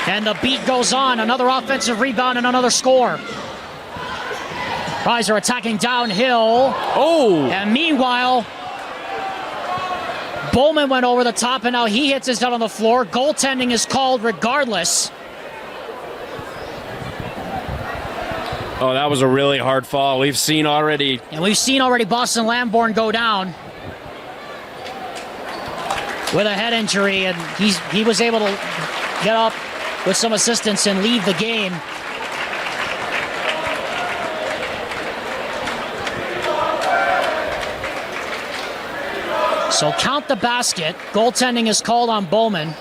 And the beat goes on. Another offensive rebound and another score. Reiser attacking downhill. Oh! And meanwhile, Bowman went over the top, and now he hits his head on the floor. Goaltending is called regardless. Oh, that was a really hard fall. We've seen already Boston Lamborn go down with a head injury, and he was able to get up with some assistance and leave the game. So count the basket. Goaltending is called on Bowman.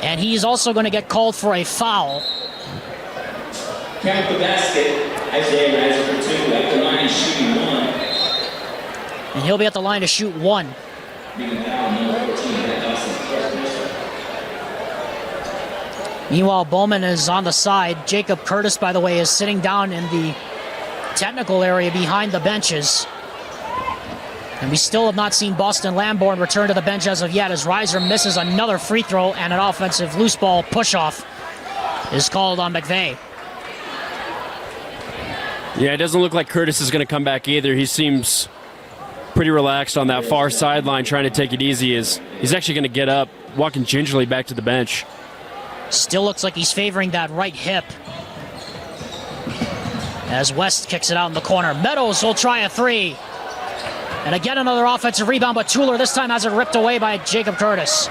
And he's also going to get called for a foul. Count the basket. Isaiah Reiser for 2. At the line is shooting 1. And he'll be at the line to shoot 1. Being foul number 14 at Dawson's first. Meanwhile, Bowman is on the side. Jacob Curtis, by the way, is sitting down in the technical area behind the benches. And we still have not seen Boston Lamborn return to the bench as of yet, as Reiser misses another free throw, and an offensive loose ball push-off is called on McVeigh. Yeah, it doesn't look like Curtis is going to come back either. He seems pretty relaxed on that far sideline, trying to take it easy. He's actually going to get up, walking gingerly back to the bench. Still looks like he's favoring that right hip. As West kicks it out in the corner. Meadows will try a three. And again, another offensive rebound, but Tuller this time has it ripped away by Jacob Curtis.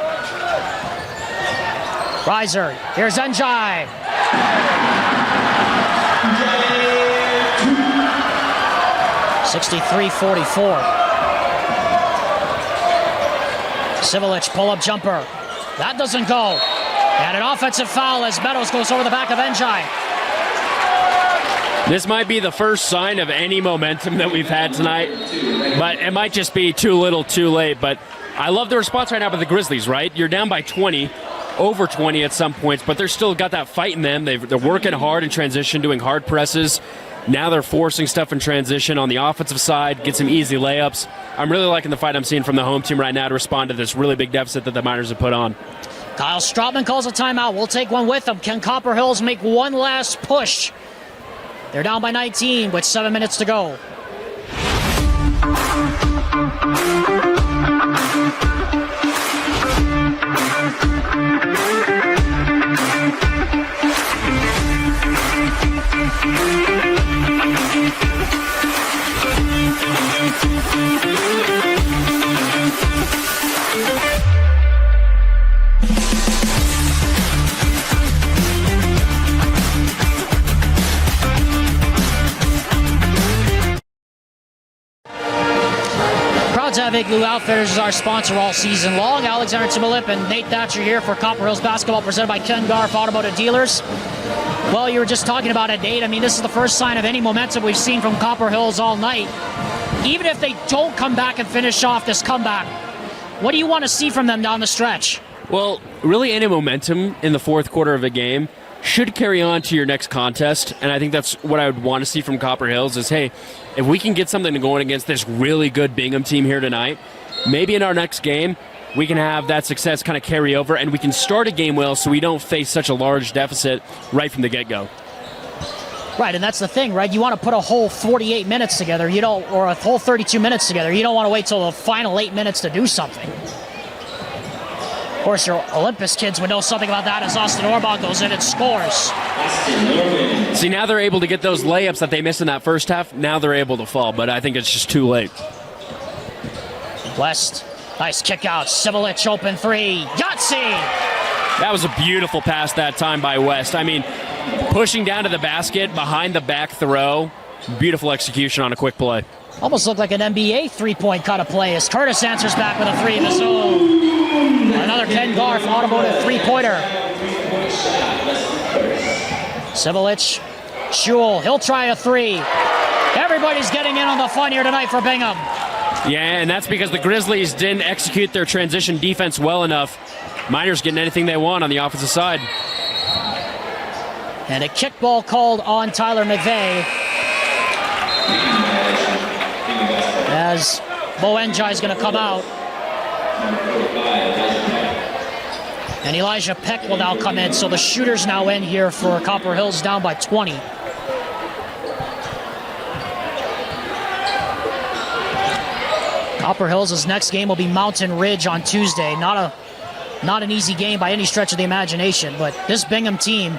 Reiser, here's Njai. 63-44. Sivelich, pull-up jumper. That doesn't go. And an offensive foul as Meadows goes over the back of Njai. This might be the first sign of any momentum that we've had tonight, but it might just be too little, too late. But I love the response right now by the Grizzlies, right? You're down by 20, over 20 at some points, but they're still got that fight in them. They're working hard in transition, doing hard presses. Now they're forcing stuff in transition on the offensive side, get some easy layups. I'm really liking the fight I'm seeing from the home team right now to respond to this really big deficit that the Miners have put on. Kyle Strautman calls a timeout. We'll take one with them. Can Copper Hills make one last push? They're down by 19 with 7 minutes to go. Proud to have Igloo Outfitters as our sponsor all season long. Alexander Timolip and Nate Thatcher here for Copper Hills Basketball, presented by Ken Garff Automotive Dealers. Well, you were just talking about it, Nate. I mean, this is the first sign of any momentum we've seen from Copper Hills all night. Even if they don't come back and finish off this comeback, what do you want to see from them down the stretch? Well, really any momentum in the fourth quarter of a game should carry on to your next contest, and I think that's what I would want to see from Copper Hills is, hey, if we can get something going against this really good Bingham team here tonight, maybe in our next game we can have that success kind of carry over and we can start a game well so we don't face such a large deficit right from the get-go. Right, and that's the thing, right? You want to put a whole 48 minutes together, you don't, or a whole 32 minutes together. You don't want to wait till the final 8 minutes to do something. Of course, your Olympus kids would know something about that as Austin Orbach goes in and scores. See, now they're able to get those layups that they missed in that first half. Now they're able to fall, but I think it's just too late. West, nice kick out. Sivelich, open three. Yahtzee! That was a beautiful pass that time by West. I mean, pushing down to the basket, behind the back throw. Beautiful execution on a quick play. Almost looked like an NBA three-point kind of play as Curtis answers back with a three. Missoul. Another Ken Garff automotive three-pointer. Sivelich, Schul, he'll try a three. Everybody's getting in on the fun here tonight for Bingham. Yeah, and that's because the Grizzlies didn't execute their transition defense well enough. Miners getting anything they want on the offensive side. And a kickball called on Tyler McVeigh as Bo Njai is going to come out. And Elijah Peck will now come in. So the shooters now in here for Copper Hills, down by 20. Copper Hills' next game will be Mountain Ridge on Tuesday. Not an easy game by any stretch of the imagination, but this Bingham team,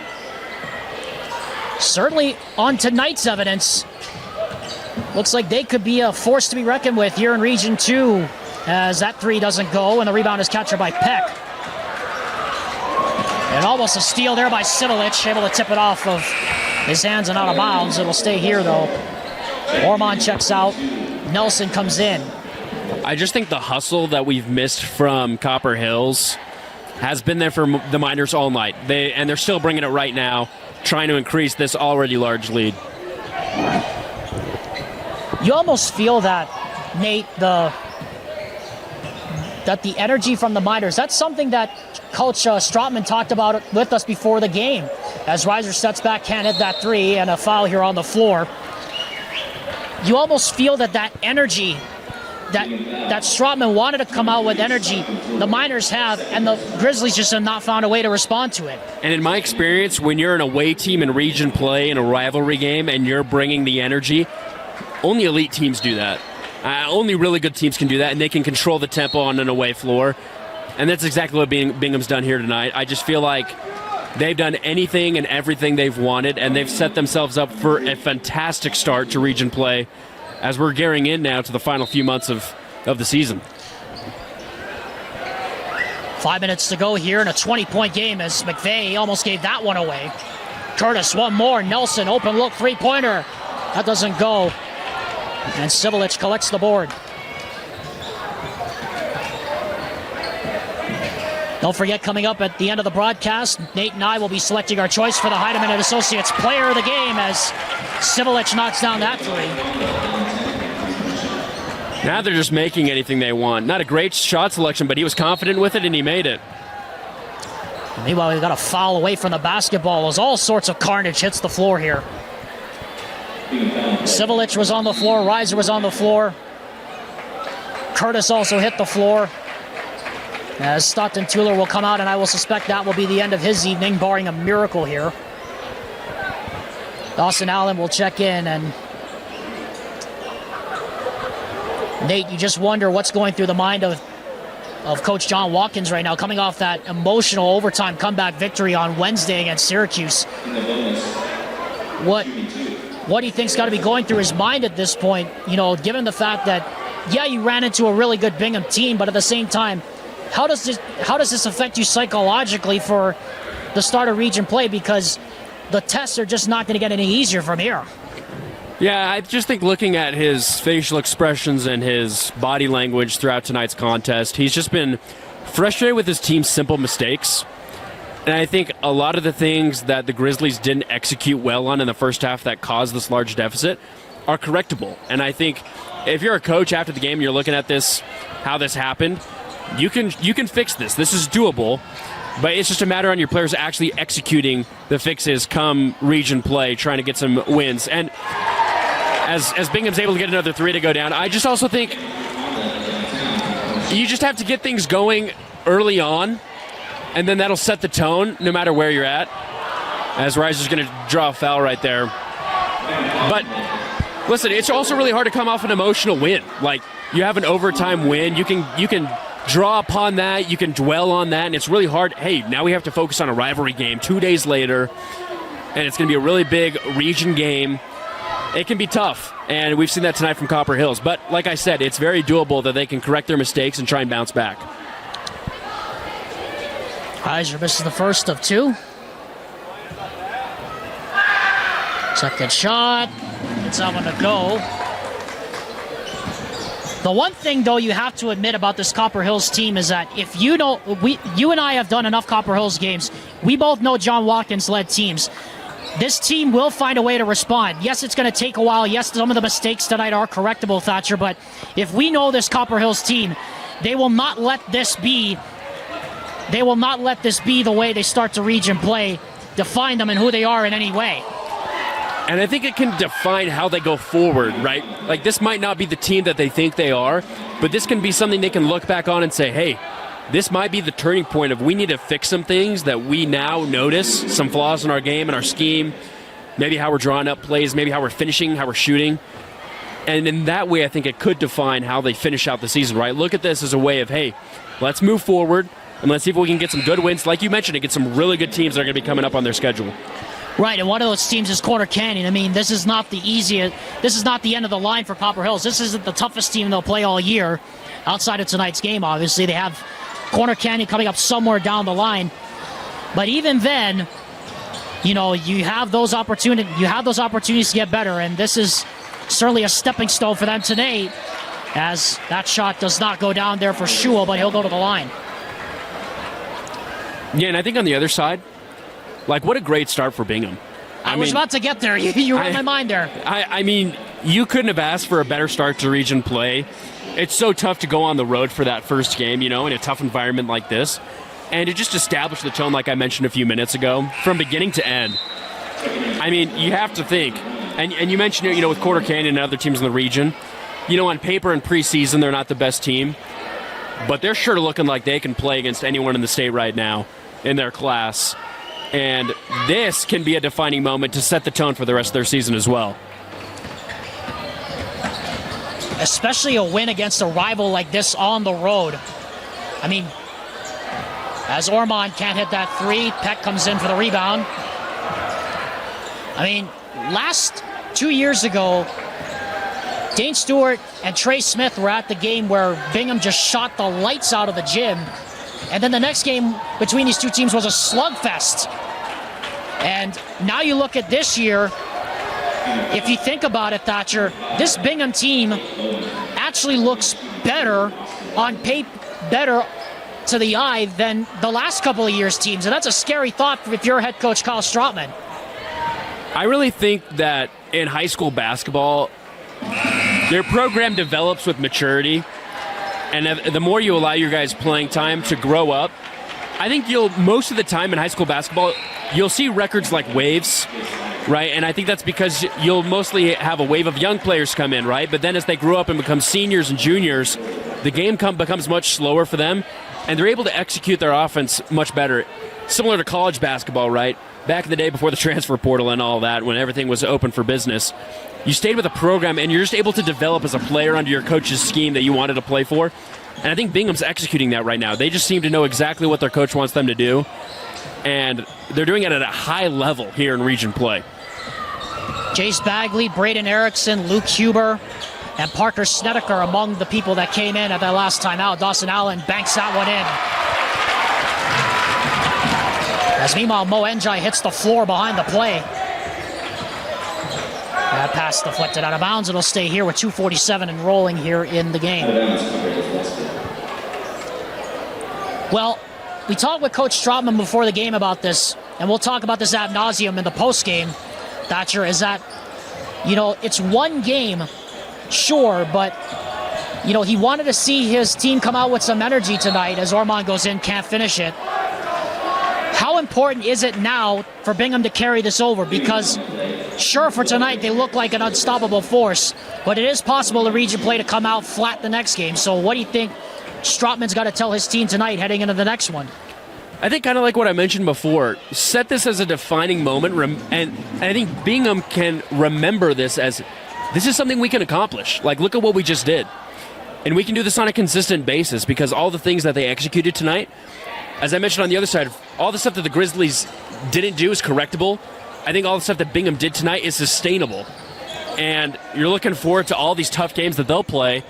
certainly on tonight's evidence, looks like they could be a force to be reckoned with here in Region 2, as that three doesn't go, and the rebound is captured by Peck. And almost a steal there by Sivelich, able to tip it off of his hands and out of bounds. It'll stay here, though. Ormond checks out. Nelson comes in. I just think the hustle that we've missed from Copper Hills has been there for the Miners all night. They're still bringing it right now, trying to increase this already large lead. You almost feel that, Nate, that the energy from the Miners, that's something that Coach Strautman talked about with us before the game. As Reiser steps back, can't hit that three, and a foul here on the floor. You almost feel that energy, that Strautman wanted to come out with energy, the Miners have, and the Grizzlies just have not found a way to respond to it. And in my experience, when you're an away team in region play in a rivalry game and you're bringing the energy, only elite teams do that. Only really good teams can do that, and they can control the tempo on an away floor. And that's exactly what Bingham's done here tonight. I just feel like they've done anything and everything they've wanted, and they've set themselves up for a fantastic start to region play as we're gearing in now to the final few months of the season. 5 minutes to go here in a 20-point game as McVeigh almost gave that one away. Curtis, one more. Nelson, open look, three-pointer. That doesn't go. And Sivelich collects the board. Don't forget, coming up at the end of the broadcast, Nate and I will be selecting our choice for the Heidemann and Associates Player of the Game as Sivelich knocks down that three. Now they're just making anything they want. Not a great shot selection, but he was confident with it and he made it. Meanwhile, we've got a foul away from the basketball as all sorts of carnage hits the floor here. Sivelich was on the floor, Reiser was on the floor. Curtis also hit the floor. As Stockton Tueller will come out, and I will suspect that will be the end of his evening, barring a miracle here. Dawson Allen will check in, and Nate, you just wonder what's going through the mind of Coach John Watkins right now, coming off that emotional overtime comeback victory on Wednesday against Syracuse. What do you think's got to be going through his mind at this point? You know, given the fact that, yeah, you ran into a really good Bingham team, but at the same time, how does this affect you psychologically for the start of region play? Because the tests are just not going to get any easier from here. Yeah, I just think looking at his facial expressions and his body language throughout tonight's contest, he's just been frustrated with his team's simple mistakes. And I think a lot of the things that the Grizzlies didn't execute well on in the first half that caused this large deficit are correctable. And I think if you're a coach after the game and you're looking at this, how this happened, you can fix this. This is doable, but it's just a matter on your players actually executing the fixes come region play, trying to get some wins. And as Bingham's able to get another three to go down, I just also think you just have to get things going early on, and then that'll set the tone no matter where you're at. As Reiser's going to draw a foul right there. But listen, it's also really hard to come off an emotional win. Like, you have an overtime win, you can draw upon that, you can dwell on that, and it's really hard. Hey, now we have to focus on a rivalry game 2 days later, and it's going to be a really big region game. It can be tough, and we've seen that tonight from Copper Hills. But like I said, it's very doable that they can correct their mistakes and try and bounce back. Reiser misses the first of two. Second shot. It's that one to go. The one thing, though, you have to admit about this Copper Hills team is that if you and I have done enough Copper Hills games, we both know John Watkins-led teams. This team will find a way to respond. Yes, it's going to take a while. Yes, some of the mistakes tonight are correctable, Thatcher, but if we know this Copper Hills team, they will not let this be the way they start to region play, define them and who they are in any way. And I think it can define how they go forward, right? Like, this might not be the team that they think they are, but this can be something they can look back on and say, hey, this might be the turning point of we need to fix some things that we now notice, some flaws in our game and our scheme, maybe how we're drawing up plays, maybe how we're finishing, how we're shooting. And in that way, I think it could define how they finish out the season, right? Look at this as a way of, hey, let's move forward, and let's see if we can get some good wins. Like you mentioned, and get some really good teams that are going to be coming up on their schedule. Right, and one of those teams is Corner Canyon. I mean, this is not the end of the line for Copper Hills. This isn't the toughest team they'll play all year. Outside of tonight's game, obviously, they have Corner Canyon coming up somewhere down the line. But even then, you know, you have those opportunities to get better, and this is certainly a stepping stone for them today, as that shot does not go down there for Schewel, but he'll go to the line. Yeah, and I think on the other side, like, what a great start for Bingham. I was about to get there. You read my mind there. I mean, you couldn't have asked for a better start to region play. It's so tough to go on the road for that first game, you know, in a tough environment like this. And to just establish the tone, like I mentioned a few minutes ago, from beginning to end. I mean, you have to think. And you mentioned it, you know, with Corner Canyon and other teams in the region. You know, on paper in preseason, they're not the best team. But they're sure looking like they can play against anyone in the state right now in their class. And this can be a defining moment to set the tone for the rest of their season as well. Especially a win against a rival like this on the road. I mean, as Ormond can't hit that three, Peck comes in for the rebound. I mean, last 2 years ago, Dane Stewart and Trey Smith were at the game where Bingham just shot the lights out of the gym. And then the next game between these two teams was a slugfest. And now you look at this year, if you think about it, Thatcher, this Bingham team actually looks better on paper, better to the eye than the last couple of years' teams. And that's a scary thought if you're head coach Kyle Stroutman. I really think that in high school basketball, their program develops with maturity. And the more you allow your guys playing time to grow up, I think most of the time in high school basketball, you'll see records like waves, right? And I think that's because you'll mostly have a wave of young players come in, right? But then as they grow up and become seniors and juniors, the game becomes much slower for them, and they're able to execute their offense much better. Similar to college basketball, right? Back in the day before the transfer portal and all that, when everything was open for business, you stayed with a program and you're just able to develop as a player under your coach's scheme that you wanted to play for. And I think Bingham's executing that right now. They just seem to know exactly what their coach wants them to do, and they're doing it at a high level here in region play. Jace Bagley, Braden Erickson, Luke Huber, and Parker Snedeker among the people that came in at that last time out. Dawson Allen banks that one in. As meanwhile, Mo Njai hits the floor behind the play. That pass deflected out of bounds. It'll stay here with 2:47 and rolling here in the game. Well, we talked with Coach Stroutman before the game about this, and we'll talk about this ad nauseum in the postgame, Thatcher, is that, it's one game, sure, but, he wanted to see his team come out with some energy tonight as Ormond goes in, can't finish it. How important is it now for Bingham to carry this over? Because, sure, for tonight, they look like an unstoppable force, but it is possible the region play to come out flat the next game. So what do you think Stroutman's got to tell his team tonight heading into the next one? I think kind of like what I mentioned before, set this as a defining moment, and I think Bingham can remember this as, this is something we can accomplish. Like, look at what we just did. And we can do this on a consistent basis because all the things that they executed tonight, as I mentioned on the other side, all the stuff that the Grizzlies didn't do is correctable. I think all the stuff that Bingham did tonight is sustainable. And you're looking forward to all these tough games that they'll play.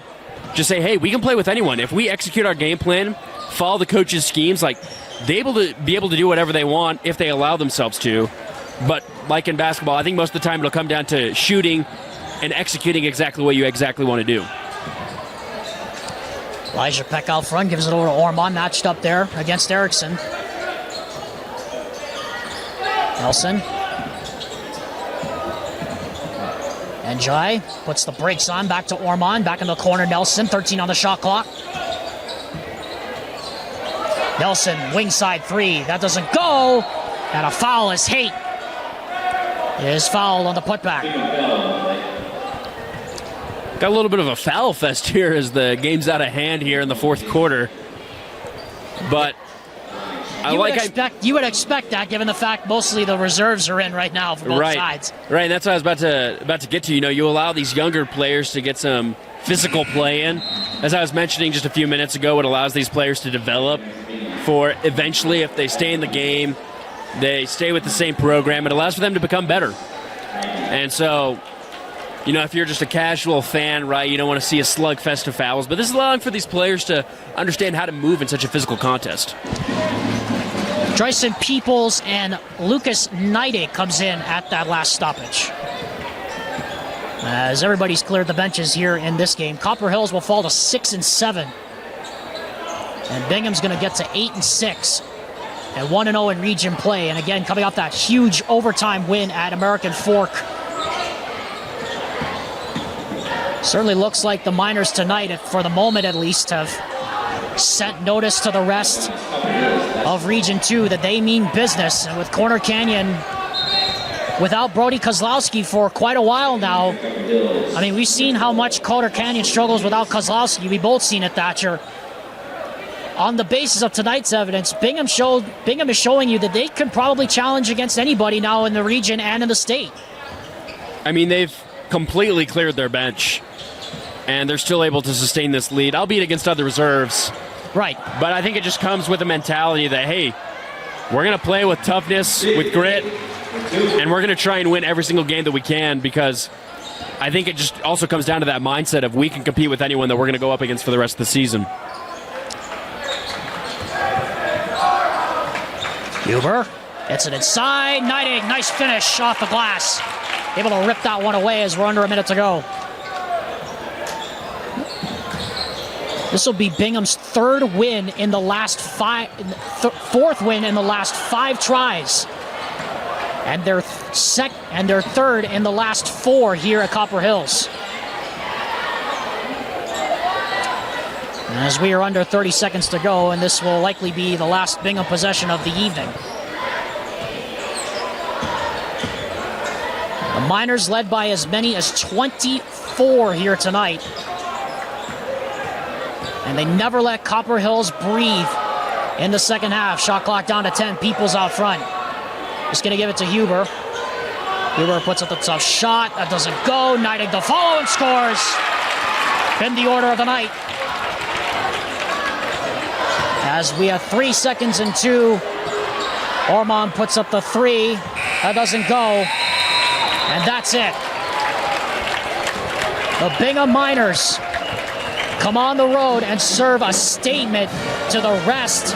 Just say, hey, we can play with anyone. If we execute our game plan, follow the coach's schemes, they're able to do whatever they want if they allow themselves to. But like in basketball, I think most of the time it'll come down to shooting and executing exactly what you exactly want to do. Elijah Peck out front, gives it over to Ormond, matched up there against Erickson. Nelson. Njai puts the brakes on, back to Ormond, back in the corner, Nelson, 13 on the shot clock. Nelson, wing side three, that doesn't go, and a foul is Haight. Is fouled on the putback. Got a little bit of a foul fest here as the game's out of hand here in the fourth quarter. But you would expect that, given the fact mostly the reserves are in right now for both sides. Right, and that's what I was about to get to. You allow these younger players to get some physical play in. As I was mentioning just a few minutes ago, it allows these players to develop for eventually, if they stay in the game, they stay with the same program. It allows for them to become better. And so, if you're just a casual fan, right, you don't want to see a slugfest of fouls. But this is allowing for these players to understand how to move in such a physical contest. Dryson Peoples and Lucas Neidig comes in at that last stoppage. As everybody's cleared the benches here in this game, Copper Hills will fall to 6-7. And Bingham's going to get to 8-6. And 1-0 in region play. And again, coming off that huge overtime win at American Fork. Certainly looks like the Miners tonight, for the moment at least, have sent notice to the rest of Region 2 that they mean business. And with Corner Canyon without Brody Kozlowski for quite a while now, I mean, we've seen how much Corner Canyon struggles without Kozlowski. We both seen it, Thatcher. On the basis of tonight's evidence, Bingham is showing you that they can probably challenge against anybody now in the region and in the state. I mean, they've completely cleared their bench, and they're still able to sustain this lead, albeit against other reserves. Right. But I think it just comes with a mentality that, hey, we're going to play with toughness, with grit, and we're going to try and win every single game that we can, because I think it just also comes down to that mindset of we can compete with anyone that we're going to go up against for the rest of the season. Huber, it's an inside. Neidig, nice finish off the glass. able to rip that one away as we're under a minute to go. This will be Bingham's fourth win in the last 5 tries. And their third in the last 4 here at Copper Hills. And as we are under 30 seconds to go, and this will likely be the last Bingham possession of the evening. The Miners led by as many as 24 here tonight. And they never let Copper Hills breathe in the second half. Shot clock down to 10. Peoples out front. Just going to give it to Huber. Huber puts up the tough shot. That doesn't go. Knighting the follow and scores. Been the order of the night. As we have 3 seconds and 2. Ormond puts up the 3. That doesn't go. And that's it. The Bingham Miners come on the road and serve a statement to the rest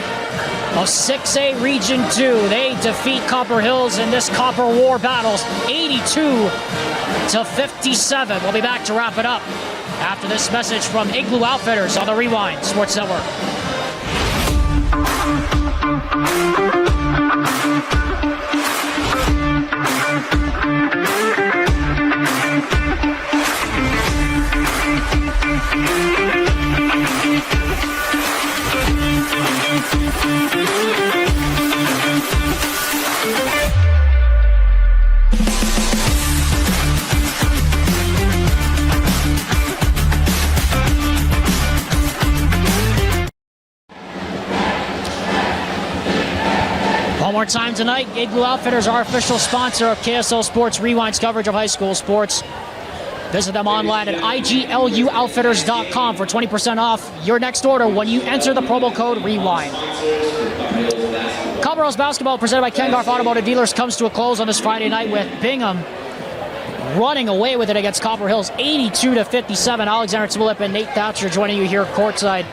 of 6A Region 2. They defeat Copper Hills in this Copper War battles 82-57. We'll be back to wrap it up after this message from Igloo Outfitters on the Rewind Sports Network. One more time tonight, Igloo Outfitters, our official sponsor of KSL Sports Rewind's coverage of high school sports. Visit them online at igluoutfitters.com for 20% off your next order when you enter the promo code REWIND. Copper Hills basketball presented by Ken Garff Automotive Dealers comes to a close on this Friday night with Bingham running away with it against Copper Hills 82-57. Alexander Tbilip and Nate Thatcher joining you here courtside.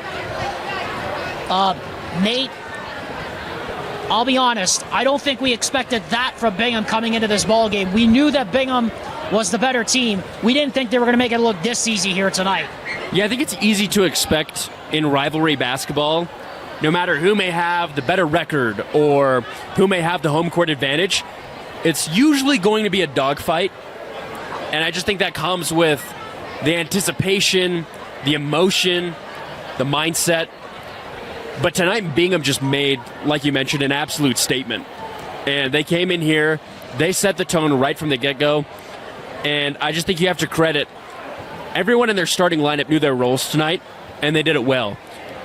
Nate, I'll be honest, I don't think we expected that from Bingham coming into this ball game. We knew that Bingham was the better team. We didn't think they were going to make it look this easy here tonight. Yeah, I think it's easy to expect in rivalry basketball, no matter who may have the better record or who may have the home court advantage, it's usually going to be a dogfight. And I just think that comes with the anticipation, the emotion, the mindset. But tonight, Bingham just made, like you mentioned, an absolute statement. And they came in here, they set the tone right from the get-go. And I just think you have to credit everyone in their starting lineup knew their roles tonight, and they did it well.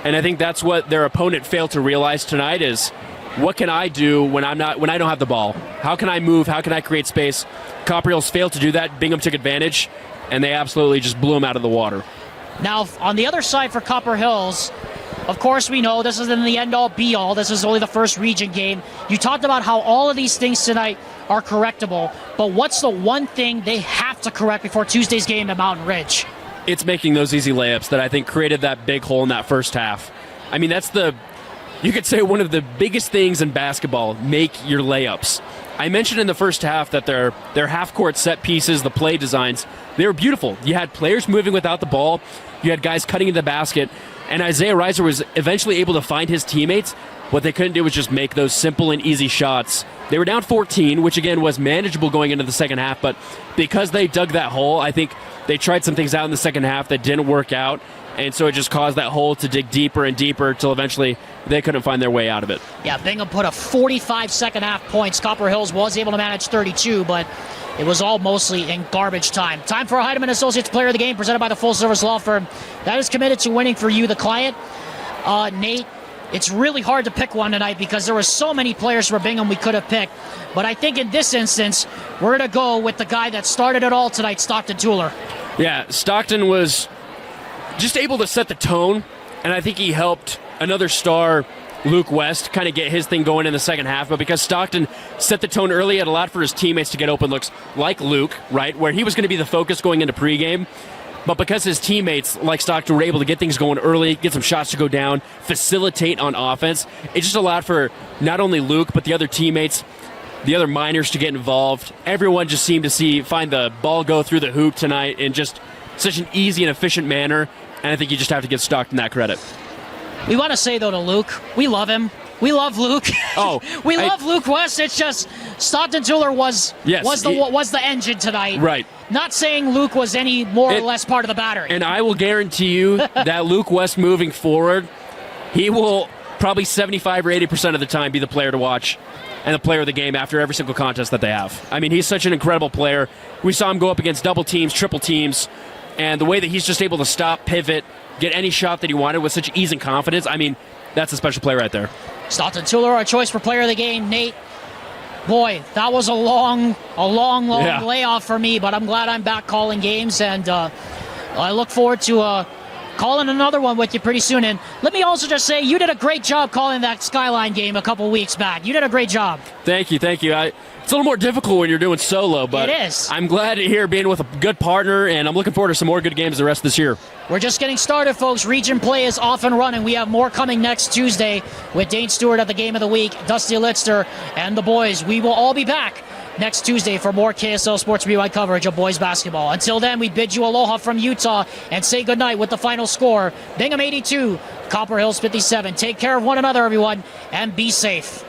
And I think that's what their opponent failed to realize tonight is, what can I do when I don't have the ball? How can I move? How can I create space? Copper Hills failed to do that. Bingham took advantage, and they absolutely just blew them out of the water. Now, on the other side for Copper Hills, of course, we know this isn't the end-all, be-all. This is only the first region game. You talked about how all of these things tonight are correctable, but what's the one thing they have to correct before Tuesday's game at Mountain Ridge? It's making those easy layups that I think created that big hole in that first half. I mean, you could say one of the biggest things in basketball, make your layups. I mentioned in the first half that their half-court set pieces, the play designs, they were beautiful. You had players moving without the ball. You had guys cutting into the basket. And Isaiah Reiser was eventually able to find his teammates. What they couldn't do was just make those simple and easy shots. They were down 14, which again was manageable going into the second half, but because they dug that hole, I think they tried some things out in the second half that didn't work out, and so it just caused that hole to dig deeper and deeper until eventually they couldn't find their way out of it. Yeah, Bingham put up 45 second half points. Copper Hills was able to manage 32, but it was all mostly in garbage time. Time for a Heidemann Associates Player of the Game presented by the full-service law firm that is committed to winning for you, the client. Nate, it's really hard to pick one tonight because there were so many players for Bingham we could have picked. But I think in this instance, we're going to go with the guy that started it all tonight, Stockton Tueller. Yeah, Stockton was just able to set the tone, and I think he helped another star, Luke West, kind of get his thing going in the second half. But because Stockton set the tone early, it allowed for his teammates to get open looks like Luke, right, where he was going to be the focus going into pregame. But because his teammates, like Stockton, were able to get things going early, get some shots to go down, facilitate on offense, it just allowed for not only Luke, but the other teammates, the other Miners to get involved. Everyone just seemed to find the ball go through the hoop tonight in just such an easy and efficient manner, and I think you just have to give Stockton that credit. We want to say, though, to Luke, we love him. We love Luke. Oh, we love Luke West. It's just Stockton Tuller was the engine tonight. Right. Not saying Luke was any more or less part of the battery. And I will guarantee you that Luke West moving forward, he will probably 75 or 80% of the time be the player to watch and the player of the game after every single contest that they have. I mean, he's such an incredible player. We saw him go up against double teams, triple teams, and the way that he's just able to stop, pivot, get any shot that he wanted with such ease and confidence, I mean, that's a special player right there. Stockton Tuller, our choice for player of the game. Nate, boy, that was a long layoff for me, but I'm glad I'm back calling games, and I look forward to calling another one with you pretty soon. And let me also just say, you did a great job calling that Skyline game a couple weeks back. You did a great job. Thank you. It's a little more difficult when you're doing solo, but it is. I'm glad to hear being with a good partner, and I'm looking forward to some more good games the rest of this year. We're just getting started, folks. Region play is off and running. We have more coming next Tuesday with Dane Stewart at the Game of the Week, Dusty Litzter, and the boys. We will all be back next Tuesday for more KSL Sports Rewind coverage of boys basketball. Until then, we bid you aloha from Utah and say goodnight with the final score. Bingham 82, Copper Hills 57. Take care of one another, everyone, and be safe.